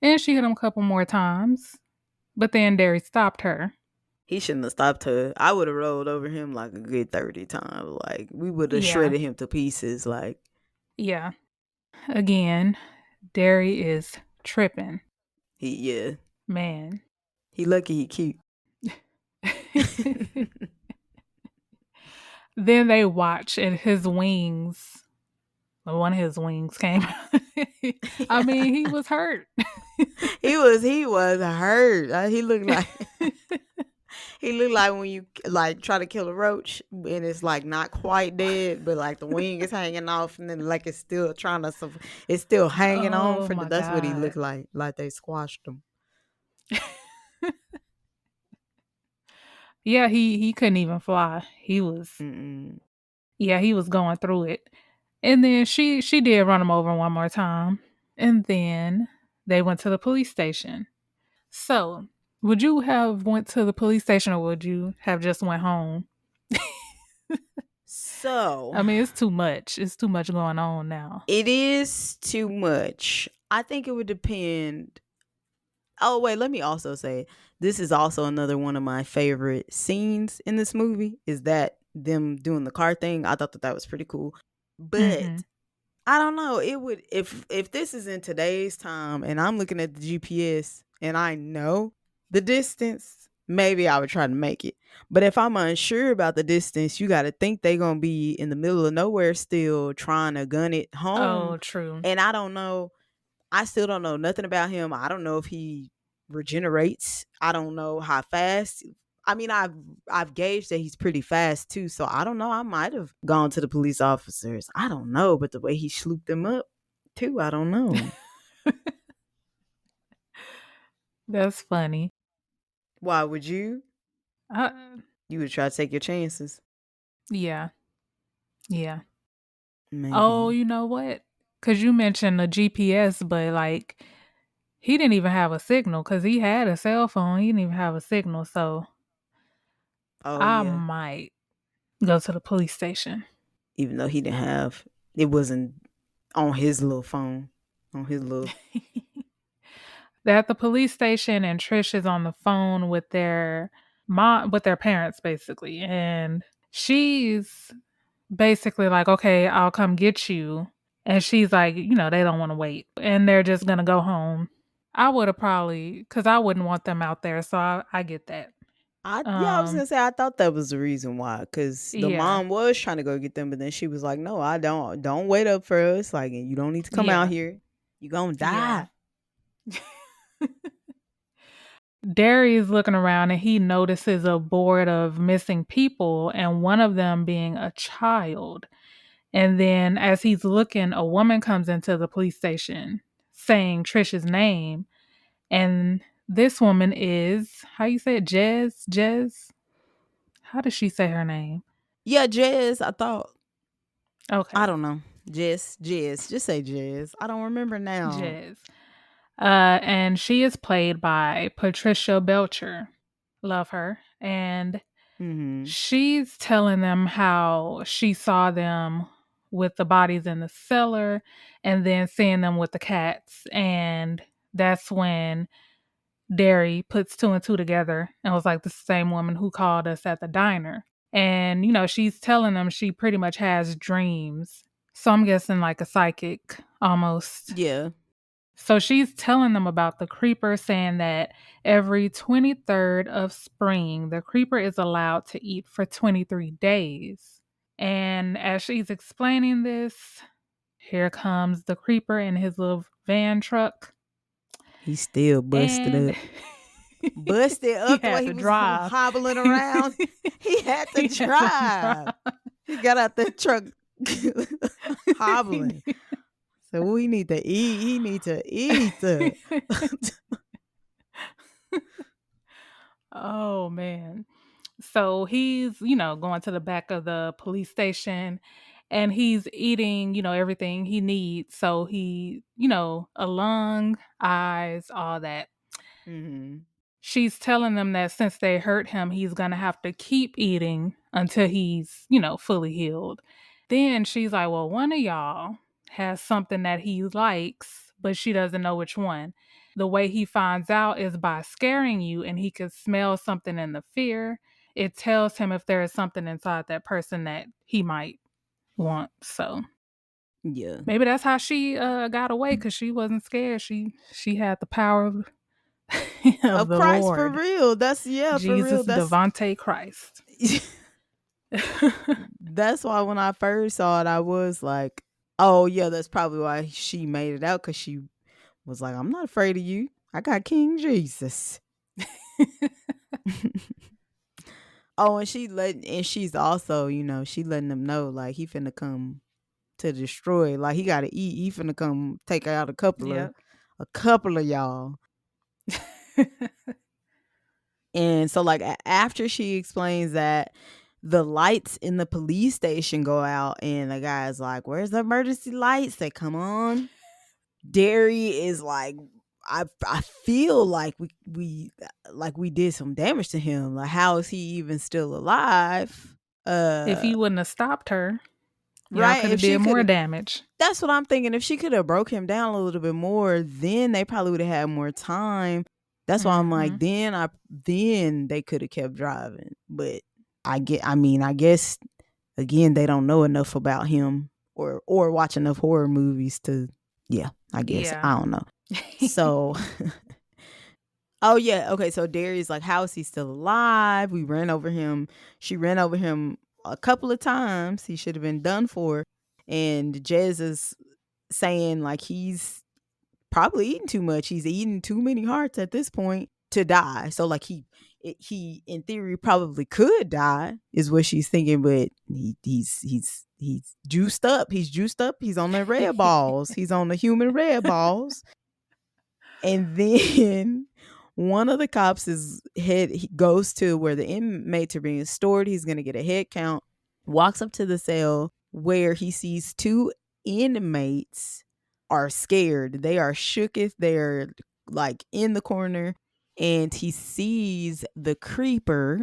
And she hit him a couple more times. But then Derry stopped her. He shouldn't have stopped her. I would have rolled over him like a good 30 times. Like, we would have shredded him to pieces. Like, yeah. Again, Derry is tripping. Yeah. Man. He lucky he cute. Then they watch and his wings, one of his wings came out. I mean, he was hurt. he was hurt. He looked like he looked like when you like try to kill a roach and it's like not quite dead, but like the wing is hanging off and then like it's still trying to it's still hanging on for that's God. what he looked like they squashed him. Yeah, he couldn't even fly. He was Yeah, he was going through it. And then she did run him over one more time. And then they went to the police station. So, would you have went to the police station or would you have just went home? So, I mean, it's too much. It's too much going on now. It is too much. I think it would depend. Oh, wait, let me also say this is also another one of my favorite scenes in this movie is that them doing the car thing. I thought that was pretty cool. But I don't know. It would if this is in today's time and I'm looking at the GPS and I know the distance, maybe I would try to make it. But if I'm unsure about the distance, you got to think they're going to be in the middle of nowhere still trying to gun it home. Oh, true. And I don't know. I still don't know nothing about him. I don't know if he regenerates. I don't know how fast. I mean, I've gauged that he's pretty fast too. So I don't know. I might have gone to the police officers. I don't know. But the way he slooped them up too, I don't know. That's funny. Why would you? You would try to take your chances. Yeah. Yeah. Maybe. Oh, you know what? Because you mentioned the GPS, but like he didn't even have a signal because he had a cell phone. He didn't even have a signal. So I might go to the police station. Even though he didn't have, it wasn't on his little phone. on his little. They're at the police station, and Trish is on the phone with their mom, with their parents, basically. And she's basically like, okay, I'll come get you. And she's like, they don't want to wait. And they're just going to go home. I would have probably, because I wouldn't want them out there. So I get that. I was Um, gonna say I thought that was the reason why, because the yeah, mom was trying to go get them, but then she was like, "No, I don't wait up for us. Like, you don't need to come out yeah, here. You gonna yeah. die." Derry's looking around and he notices a board of missing people and one of them being a child. And then as he's looking, a woman comes into the police station saying Trisha's name. And this woman is, how you say it? Jez? Jez? How does she say her name? Yeah, Jazz. I thought. I Okay, don't know. Jazz. Just say Jazz. I don't remember now. Jez. And she is played by Patricia Belcher. Love her. And Mm-hmm. she's telling them how she saw them with the bodies in the cellar and then seeing them with the cats. And that's when Derry puts two and two together and was like, the same woman who called us at the diner. And, she's telling them she pretty much has dreams. So I'm guessing like a psychic almost. Yeah. So she's telling them about the creeper, saying that every 23rd of spring, the creeper is allowed to eat for 23 days. And as she's explaining this, here comes the creeper in his little van truck. He's still busted And up. Busted he up the way had he to was drive. hobbling around. He had to He had to drive. He got out the truck hobbling. So we need to eat. He need to eat. Oh, man. So he's, going to the back of the police station and he's eating, everything he needs. So he, a lung, eyes, all that. Mm-hmm. She's telling them that since they hurt him, he's going to have to keep eating until he's, fully healed. Then she's like, well, one of y'all has something that he likes, but she doesn't know which one. The way he finds out is by scaring you, and he could smell something in the fear. It tells him if there is something inside that person that he might want. So Yeah. maybe that's how she got away, because she wasn't scared. She had the power of, of Of the Christ for Lord. real. That's for real. Jesus Devante Christ. That's why when I first saw it, I was like, oh yeah, that's probably why she made it out, because she was like, I'm not afraid of you. I got King Jesus. Oh, and she's also, she letting them know like he finna come to destroy. Like he gotta eat. He finna come take out Yep. a couple of y'all. And so like after she explains that, the lights in the police station go out and the guy's like, where's the emergency lights? They come on. Derry is like, I feel like we did some damage to him. Like, how is he even still alive? If he wouldn't have stopped her, y'all Right. could If have she did could more have, damage. that's what I'm thinking. If she could have broke him down a little bit more, then they probably would have had more time. That's why I'm like, Hmm. then they could have kept driving. But I guess again, they don't know enough about him or watch enough horror movies to, yeah, I guess. Yeah. I don't know. So oh yeah, okay. So Darius like, how is he still alive? We ran over him. She ran over him a couple of times. He should have been done for. And Jez is saying like he's probably eating too much. He's eating too many hearts at this point to die. So like he in theory probably could die is what she's thinking, but he's juiced up. He's juiced up. He's on the red balls. He's on the human red balls. And then one of the cops he goes to where the inmates are being stored. He's gonna get a head count. Walks up to the cell where he sees two inmates are scared. They are shooketh. They're like in the corner, and he sees the creeper.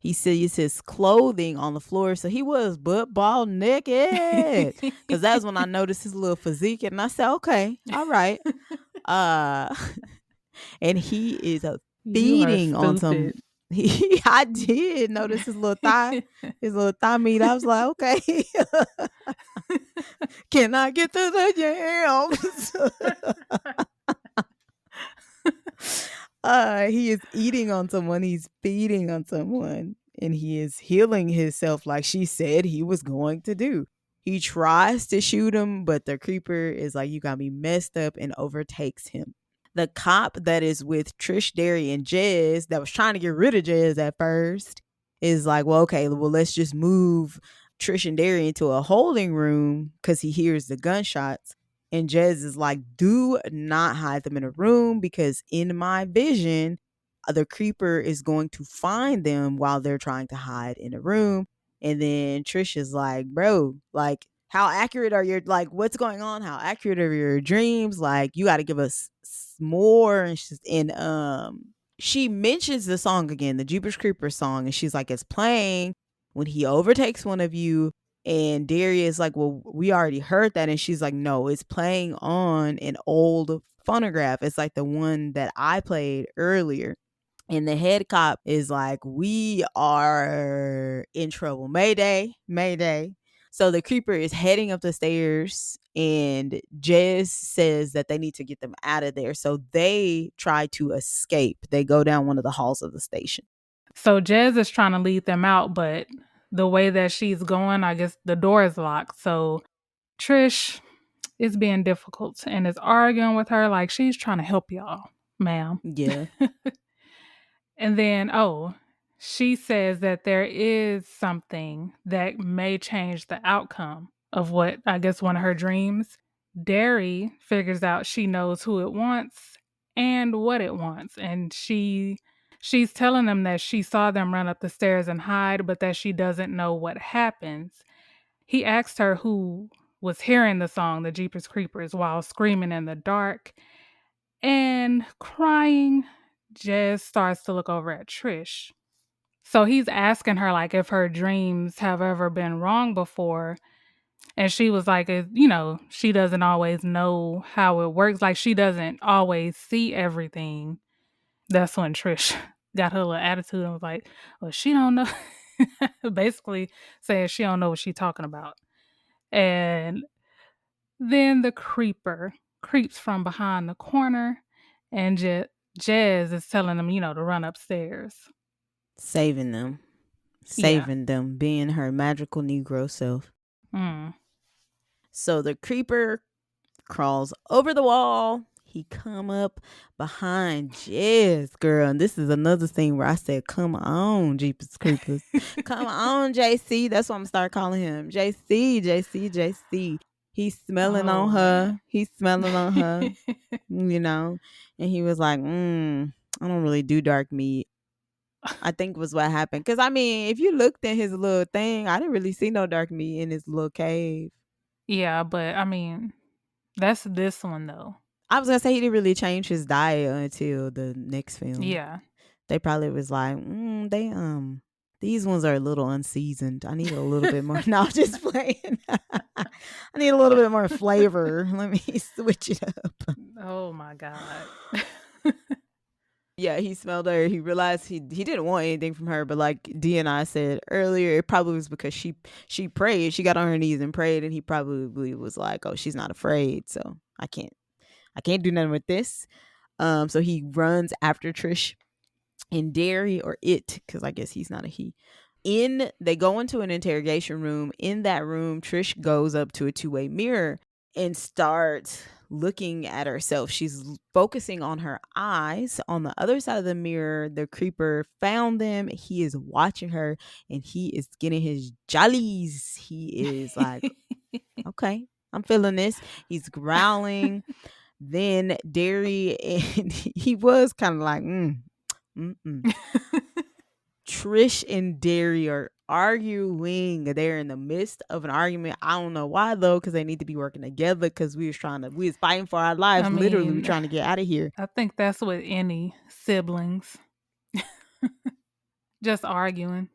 He sees his clothing on the floor, so he was butt ball naked. Cause that's when I noticed his little physique, and I said, "Okay, all right." Uh, and he is You are feeding on some. stupid. I did notice his little thigh meat. I was like, "Okay, can I get to the yams?" He is eating on someone, he's feeding on someone, and he is healing himself like she said he was going to do. He tries to shoot him, but the creeper is like, "You got me messed up," and overtakes him. The cop that is with Trish, Derry, and Jez that was trying to get rid of Jez at first is like, "Well, okay, well, let's just move Trish and Derry into a holding room," because he hears the gunshots. And Jez is like, "Do not hide them in a room because in my vision, the creeper is going to find them while they're trying to hide in a room." And then Trish is like, "Bro, like, how accurate are your, like, what's going on? How accurate are your dreams? Like, you got to give us more." And she mentions the song again, the Jeepers Creepers song, and she's like, "It's playing when he overtakes one of you." And Daria is like, "Well, we already heard that." And she's like, "No, it's playing on an old phonograph. It's like the one that I played earlier." And the head cop is like, "We are in trouble. Mayday, mayday." So the creeper is heading up the stairs, and Jez says that they need to get them out of there. So they try to escape. They go down one of the halls of the station. So Jez is trying to lead them out, but the way that she's going, I guess the door is locked. So Trish is being difficult and is arguing with her like she's trying to help y'all, ma'am. Yeah. And then, she says that there is something that may change the outcome of what I guess one of her dreams. Derry figures out she knows who it wants and what it wants. And she's telling them that she saw them run up the stairs and hide, but that she doesn't know what happens. He asked her who was hearing the song, the Jeepers Creepers, while screaming in the dark and crying. Jez starts to look over at Trish. So he's asking her like if her dreams have ever been wrong before. And she was like, she doesn't always know how it works. Like she doesn't always see everything. That's when Trish got her little attitude and was like, "Well, she don't know." Basically saying she don't know what she's talking about. And then the creeper creeps from behind the corner, and Jez is telling them, to run upstairs. Saving them. Yeah. Saving them, being her magical Negro self. Mm. So the creeper crawls over the wall. He come up behind Jez, girl. And this is another thing where I said, "Come on, Jeepers Creepers. Come on, JC." That's what I'm going to start calling him. JC, JC, JC. He's smelling on her. Man. He's smelling on her, And he was like, "I don't really do dark meat." I think was what happened. Because, I mean, if you looked at his little thing, I didn't really see no dark meat in his little cave. Yeah, but I mean, that's this one though. I was gonna say he didn't really change his diet until the next film. Yeah. They probably was like, these ones are a little unseasoned. I need a little bit more. No, I'm just playing. I need a little bit more flavor. Let me switch it up. Oh my God. Yeah, he smelled her. He realized he didn't want anything from her, but like D and I said earlier, it probably was because she prayed. She got on her knees and prayed, and he probably was like, "Oh, she's not afraid, so I can't do nothing with this." So he runs after Trish and Derry, or it, because I guess he's not a he. They go into an interrogation room. In that room, Trish goes up to a two-way mirror and starts looking at herself. She's focusing on her eyes. On the other side of the mirror, the creeper found them. He is watching her, and he is getting his jollies. He is like, "Okay, I'm feeling this." He's growling. Then Derry, and he was kind of like, Trish and Derry are arguing. They're in the midst of an argument. I don't know why though, because they need to be working together. Because we was fighting for our lives. I Literally, we're mean, trying to get out of here. I think that's with any siblings. Just arguing.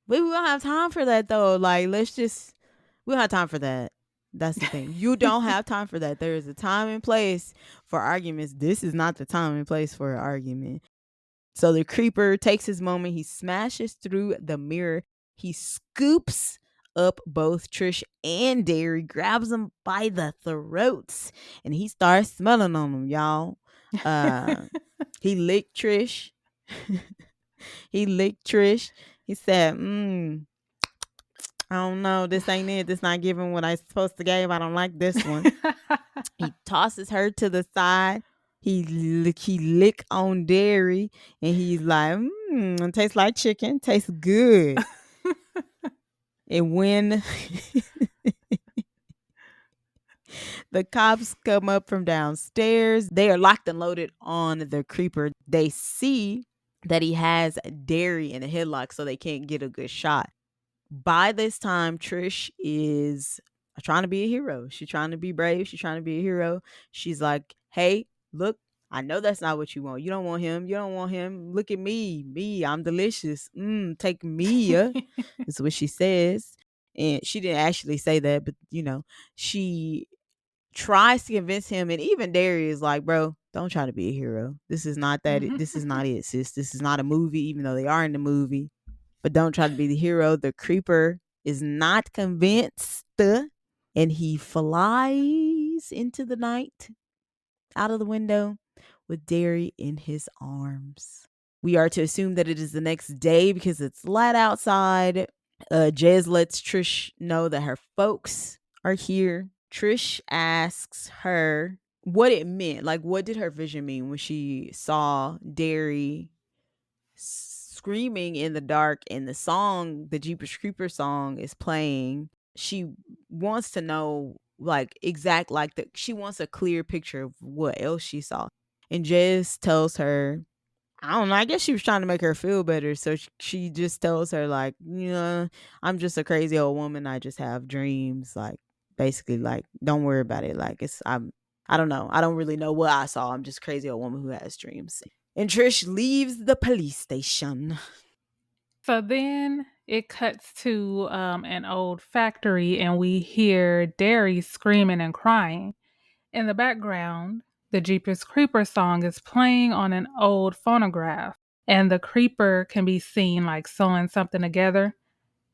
We don't have time for that though. Like, we don't have time for that. That's the thing. You don't have time for that. There is a time and place for arguments. This is not the time and place for an argument. So the creeper takes his moment. He smashes through the mirror. He scoops up both Trish and Derry, grabs them by the throats, and he starts smelling on them, y'all. He licked Trish. He licked Trish. He said, I don't know. This ain't it. This not giving what I supposed to give. I don't like this one. He tosses her to the side. He lick on Derry, and he's like, it tastes like chicken. Tastes good. And when the cops come up from downstairs, they are locked and loaded on the creeper. They see that he has Derry in a headlock, so they can't get a good shot. By this time, Trish is trying to be a hero. She's trying to be brave. She's trying to be a hero. She's like, hey, look, I know that's not what you want. You don't want him. You don't want him. Look at me. Me, I'm delicious. Take me. That's what she says. And she didn't actually say that, but, she tries to convince him. And even Derry is like, bro, don't try to be a hero. This is not that. This is not it, sis. This is not a movie, even though they are in the movie. But don't try to be the hero. The creeper is not convinced, and he flies into the night out of the window with Derry in his arms. We are to assume that it is the next day because it's light outside. Jez lets Trish know that her folks are here. Trish asks her what it meant. Like, what did her vision mean when she saw Derry screaming in the dark and the song, the Jeepers Creeper song, is playing? She wants to know, she wants a clear picture of what else she saw. And Jez tells her, I don't know, I guess she was trying to make her feel better. So she just tells her, like, I'm just a crazy old woman. I just have dreams. Like, basically, like, don't worry about it. Like, I don't know. I don't really know what I saw. I'm just a crazy old woman who has dreams. And Trish leaves the police station. So then it cuts to an old factory, and we hear Derry screaming and crying. In the background, the Jeepers Creeper song is playing on an old phonograph, and the creeper can be seen like sewing something together.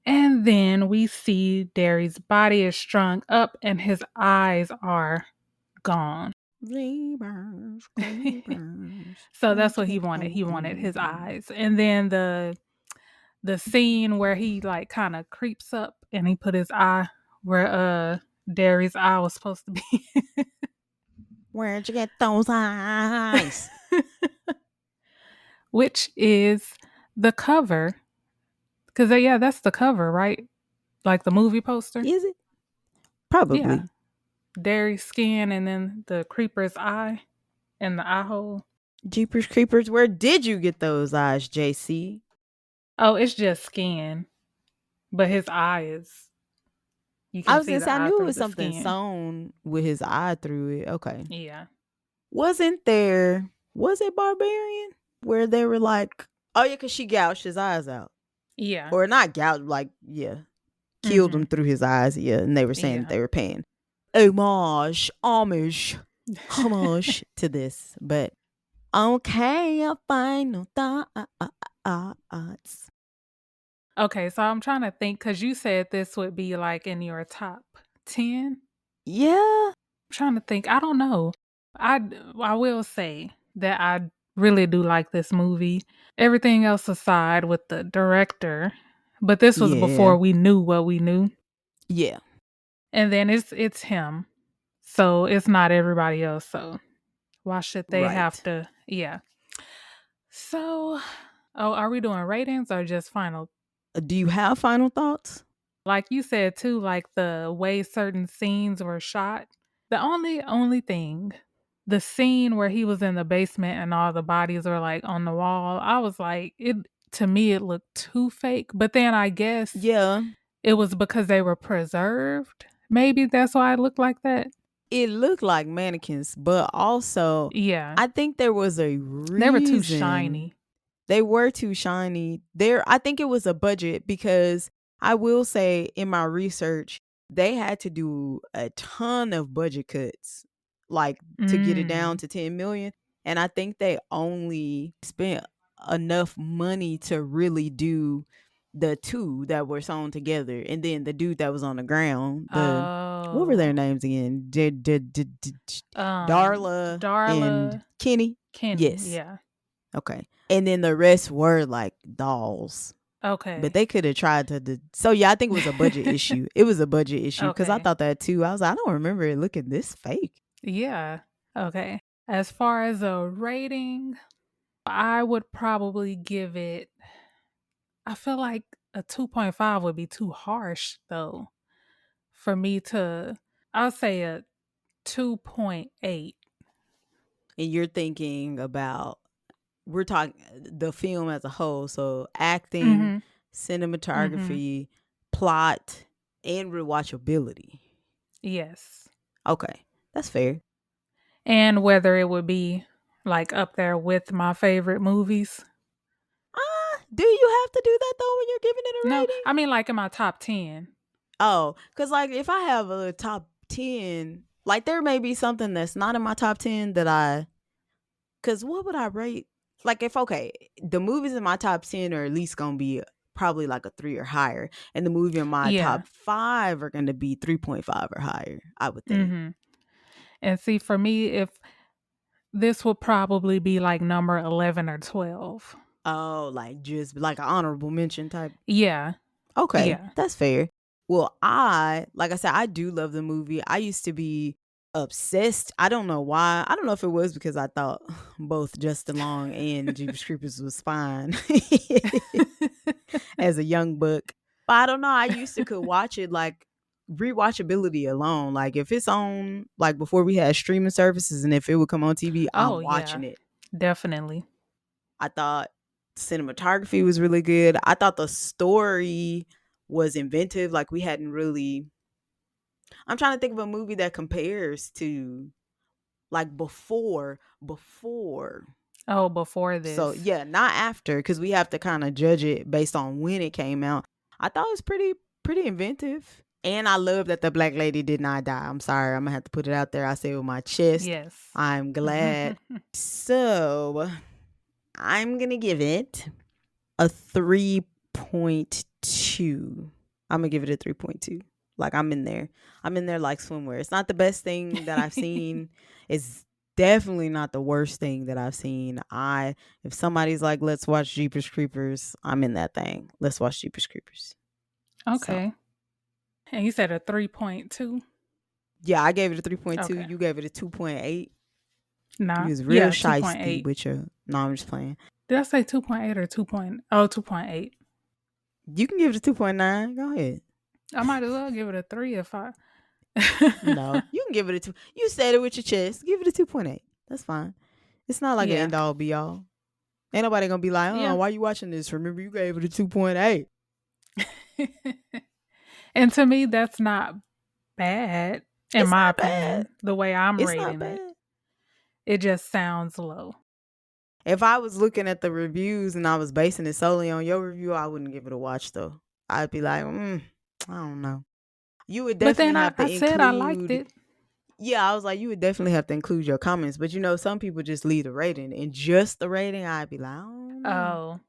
And then we see Derry's body is strung up and his eyes are gone. So that's what he wanted. He wanted his eyes. And then the scene where he like kind of creeps up and he put his eye where Derry's eye was supposed to be. Where'd you get those eyes? Which is the cover. Because, yeah, that's the cover, right? Like the movie poster. Is it? Probably. Yeah. Derry's skin and then the creeper's eye and the eye hole. Jeepers Creepers, where did you get those eyes, JC? Oh, it's just skin. But his eye is... You can see the eye I knew it through was the something skin. sewn with his eye through it. Okay. Yeah. Was it Barbarian? Where they were like, oh yeah, because she gouged his eyes out. Yeah. Or not gouged, like, yeah. Killed him through his eyes, yeah. And they were saying that they were paying homage to this. But okay, final thoughts. Okay, so I'm trying to think, because you said this would be like in your top 10. Yeah. I'm trying to think. I don't know. I will say that I really do like this movie. Everything else aside with the director, but this was before we knew what we knew. Yeah. And then it's him. So it's not everybody else. So why should they have to? Yeah. So, are we doing ratings or just final? Do you have final thoughts? Like you said too, like the way certain scenes were shot. The only thing, the scene where he was in the basement and all the bodies were like on the wall, I was like, to me it looked too fake. But then I guess it was because they were preserved. Maybe that's why it looked like that. It looked like mannequins, but also, I think there was a reason. They were too shiny. They were too shiny. I think it was a budget because I will say in my research, they had to do a ton of budget cuts, like to get it down Mm. to 10 million. And I think they only spent enough money to really do the two that were sewn together. And then the dude that was on the ground, what were Oh. their names again? Darla and Darla, Kenny. Kenny. Yes. Yeah. Okay. And then the rest were like dolls. But Okay. they could have tried to so yeah, I think it was a budget issue. It was a budget issue because I Okay. thought that too. I was like, I don't remember it looking this fake. Yeah. Okay. As far as a rating, I would probably give it, I feel like a 2.5 would be too harsh though for me to, I'll say a 2.8. And you're thinking about we're talking the film as a whole, so acting, Mhm. Mhm. cinematography, plot, and rewatchability. Yes. Okay. That's fair. And whether it would be like up there with my favorite movies. Do you have to do that though when you're giving it a No, rating? I mean like in my top 10. Oh, because like if I have a top 10, like there may be something that's not in my top 10 that because what would I rate? Like if, okay, the movies in my top 10 are at least going to be probably like a 3 or higher. And the movie in my Yeah. top 5 are going to be 3.5 or higher, I would think. Mhm. And see, for me, if this would probably be like number 11 or 12. Oh, like just like an honorable mention type. Yeah. Okay, Yeah. that's fair. Well, like I said, I do love the movie. I used to be obsessed. I don't know why. I don't know if it was because I thought both Justin Long and Jeepers Creepers was fine as a young buck. But I don't know. I used to could watch it like rewatchability alone. Like if it's on, like before we had streaming services, and if it would come on TV, Oh, I'm yeah. watching it. Definitely. I thought cinematography was really good. I thought the story was inventive. Like we hadn't really. I'm trying to think of a movie that compares to like before. Oh, before So this. yeah, not after, because we have to kind of judge it based on when it came out. I thought it was pretty inventive. And I love that the black lady did not die. I'm sorry. I'm going to have to put it out there. I say it with my chest. Yes. I'm glad. So I'm going to give it a 3.2. I'm going to give it a 3.2. Like I'm in there. I'm in there like swimwear. It's not the best thing that I've seen. It's definitely not the worst thing that I've seen. If somebody's like, let's watch Jeepers Creepers, I'm in that thing. Let's watch Jeepers Creepers. So Okay. And you said a 3.2? yeah, I gave it a 3.2. Okay. You gave it a 2.8. You Nah. was real Yeah, shisty 2.8. with your. No, I'm just playing. Did I say 2.8 or 2. Oh, 2.8. You can give it a 2.9. Go ahead. I might as well give it a 3 if I. No, you can give it a 2. You said it with your chest. Give it a 2.8. That's fine. It's not like an Yeah. end all be all. Ain't nobody gonna be like, oh, Yeah. why you watching this? Remember, you gave it a 2.8. And to me, that's not bad, in It's my not bad. opinion, the way I'm It's not rating it. bad. It just sounds low. If I was looking at the reviews and I was basing it solely on your review, I wouldn't give it a watch though. I'd be like, I don't know. You would But then definitely have to I said I liked include. it. Yeah, I was like, you would definitely have to include your comments. But some people just leave the rating, and just the rating, I'd be like, I don't know. Oh.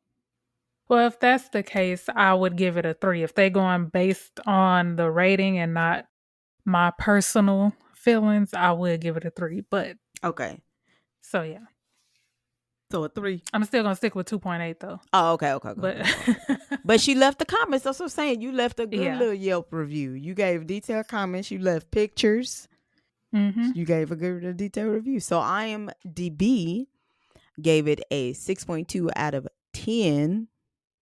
Well, if that's the case, I would give it a 3. If they're going based on the rating and not my personal feelings, I would give it a 3. But Okay, so yeah. so a 3. I'm still gonna stick with 2.8 though. Oh, okay. But But she left the comments. That's what I'm saying. You left a good yeah. little Yelp review. You gave detailed comments. You left pictures. Mm-hmm. You gave a good detailed review. So IMDb gave it a 6.2 out of 10.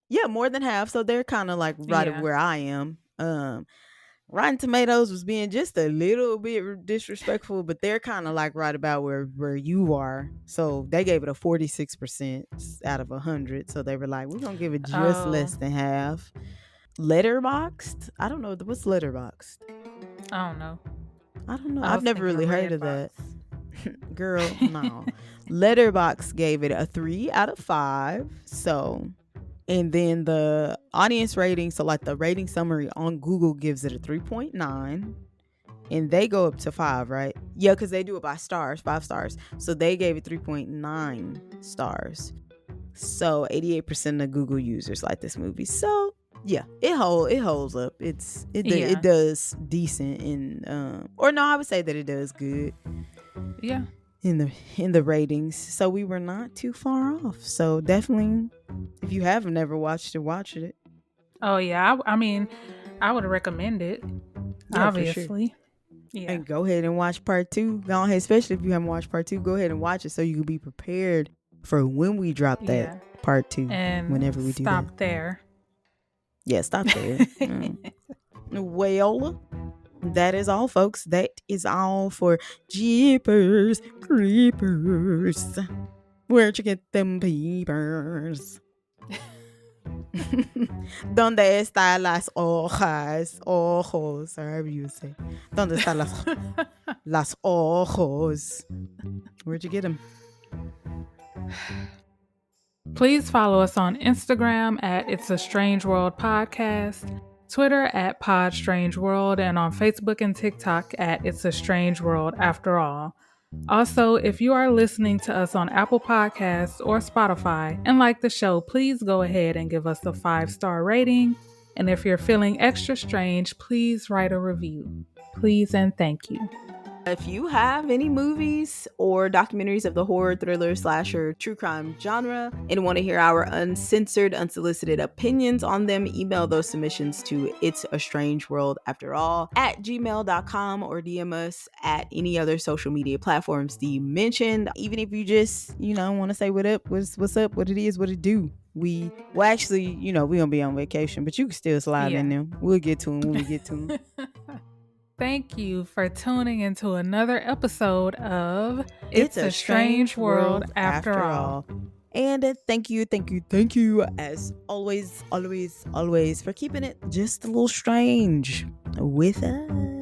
Yeah, more than half. So they're kind of like right Yeah. where I am. Rotten Tomatoes was being just a little bit disrespectful, but they're kind of like right about where you are. So they gave it a 46% out of 100. So they were like, we're gonna give it just Oh, less than half. Letterboxed? I don't know what's Letterboxed. I don't know. I don't know. I I've was never thinking of really heard of Redbox. that. Girl, no. Letterboxd gave it a 3 out of 5. So, and then the audience rating, so like the rating summary on Google gives it a 3.9. And they go up to 5, right? Yeah, because they do it by stars, 5 stars. So they gave it 3.9 stars. So 88% of Google users like this movie. So yeah, it holds up. It does decent in or no, I would say that it does good. Yeah. In the ratings. So we were not too far off. So definitely, if you have never watched it, watch it. Oh yeah, I mean, I would recommend it. Yeah, obviously. for sure. Yeah. And go ahead and watch part 2. Go ahead, especially if you haven't watched part 2, go ahead and watch it so you can be prepared for when we drop that part 2. And whenever we do stop that. there. Yeah, stop there. Well, that is all, folks. That is all for Jeepers Creepers. Where'd you get them peepers? ¿Dónde están las hojas? Ojos, or however you say. ¿Dónde están las ojos? Where'd you get them? Please follow us on Instagram at It's a Strange World Podcast, Twitter at Pod Strange World, and on Facebook and TikTok at It's a Strange World After All. Also, if you are listening to us on Apple Podcasts or Spotify and like the show, please go ahead and give us a 5-star rating. And if you're feeling extra strange, please write a review. Please and thank you. If you have any movies or documentaries of the horror, thriller, slasher, true crime genre and want to hear our uncensored, unsolicited opinions on them, email those submissions to It's a Strange World After All at gmail.com or DM us at any other social media platforms Steve mentioned. Even if you just, want to say what's up, what it is, what it do. We actually, we gonna be on vacation, but you can still slide in them. We'll get to them when we get to them. Thank you for tuning into another episode of It's a Strange World After All. And thank you as always for keeping it just a little strange with us.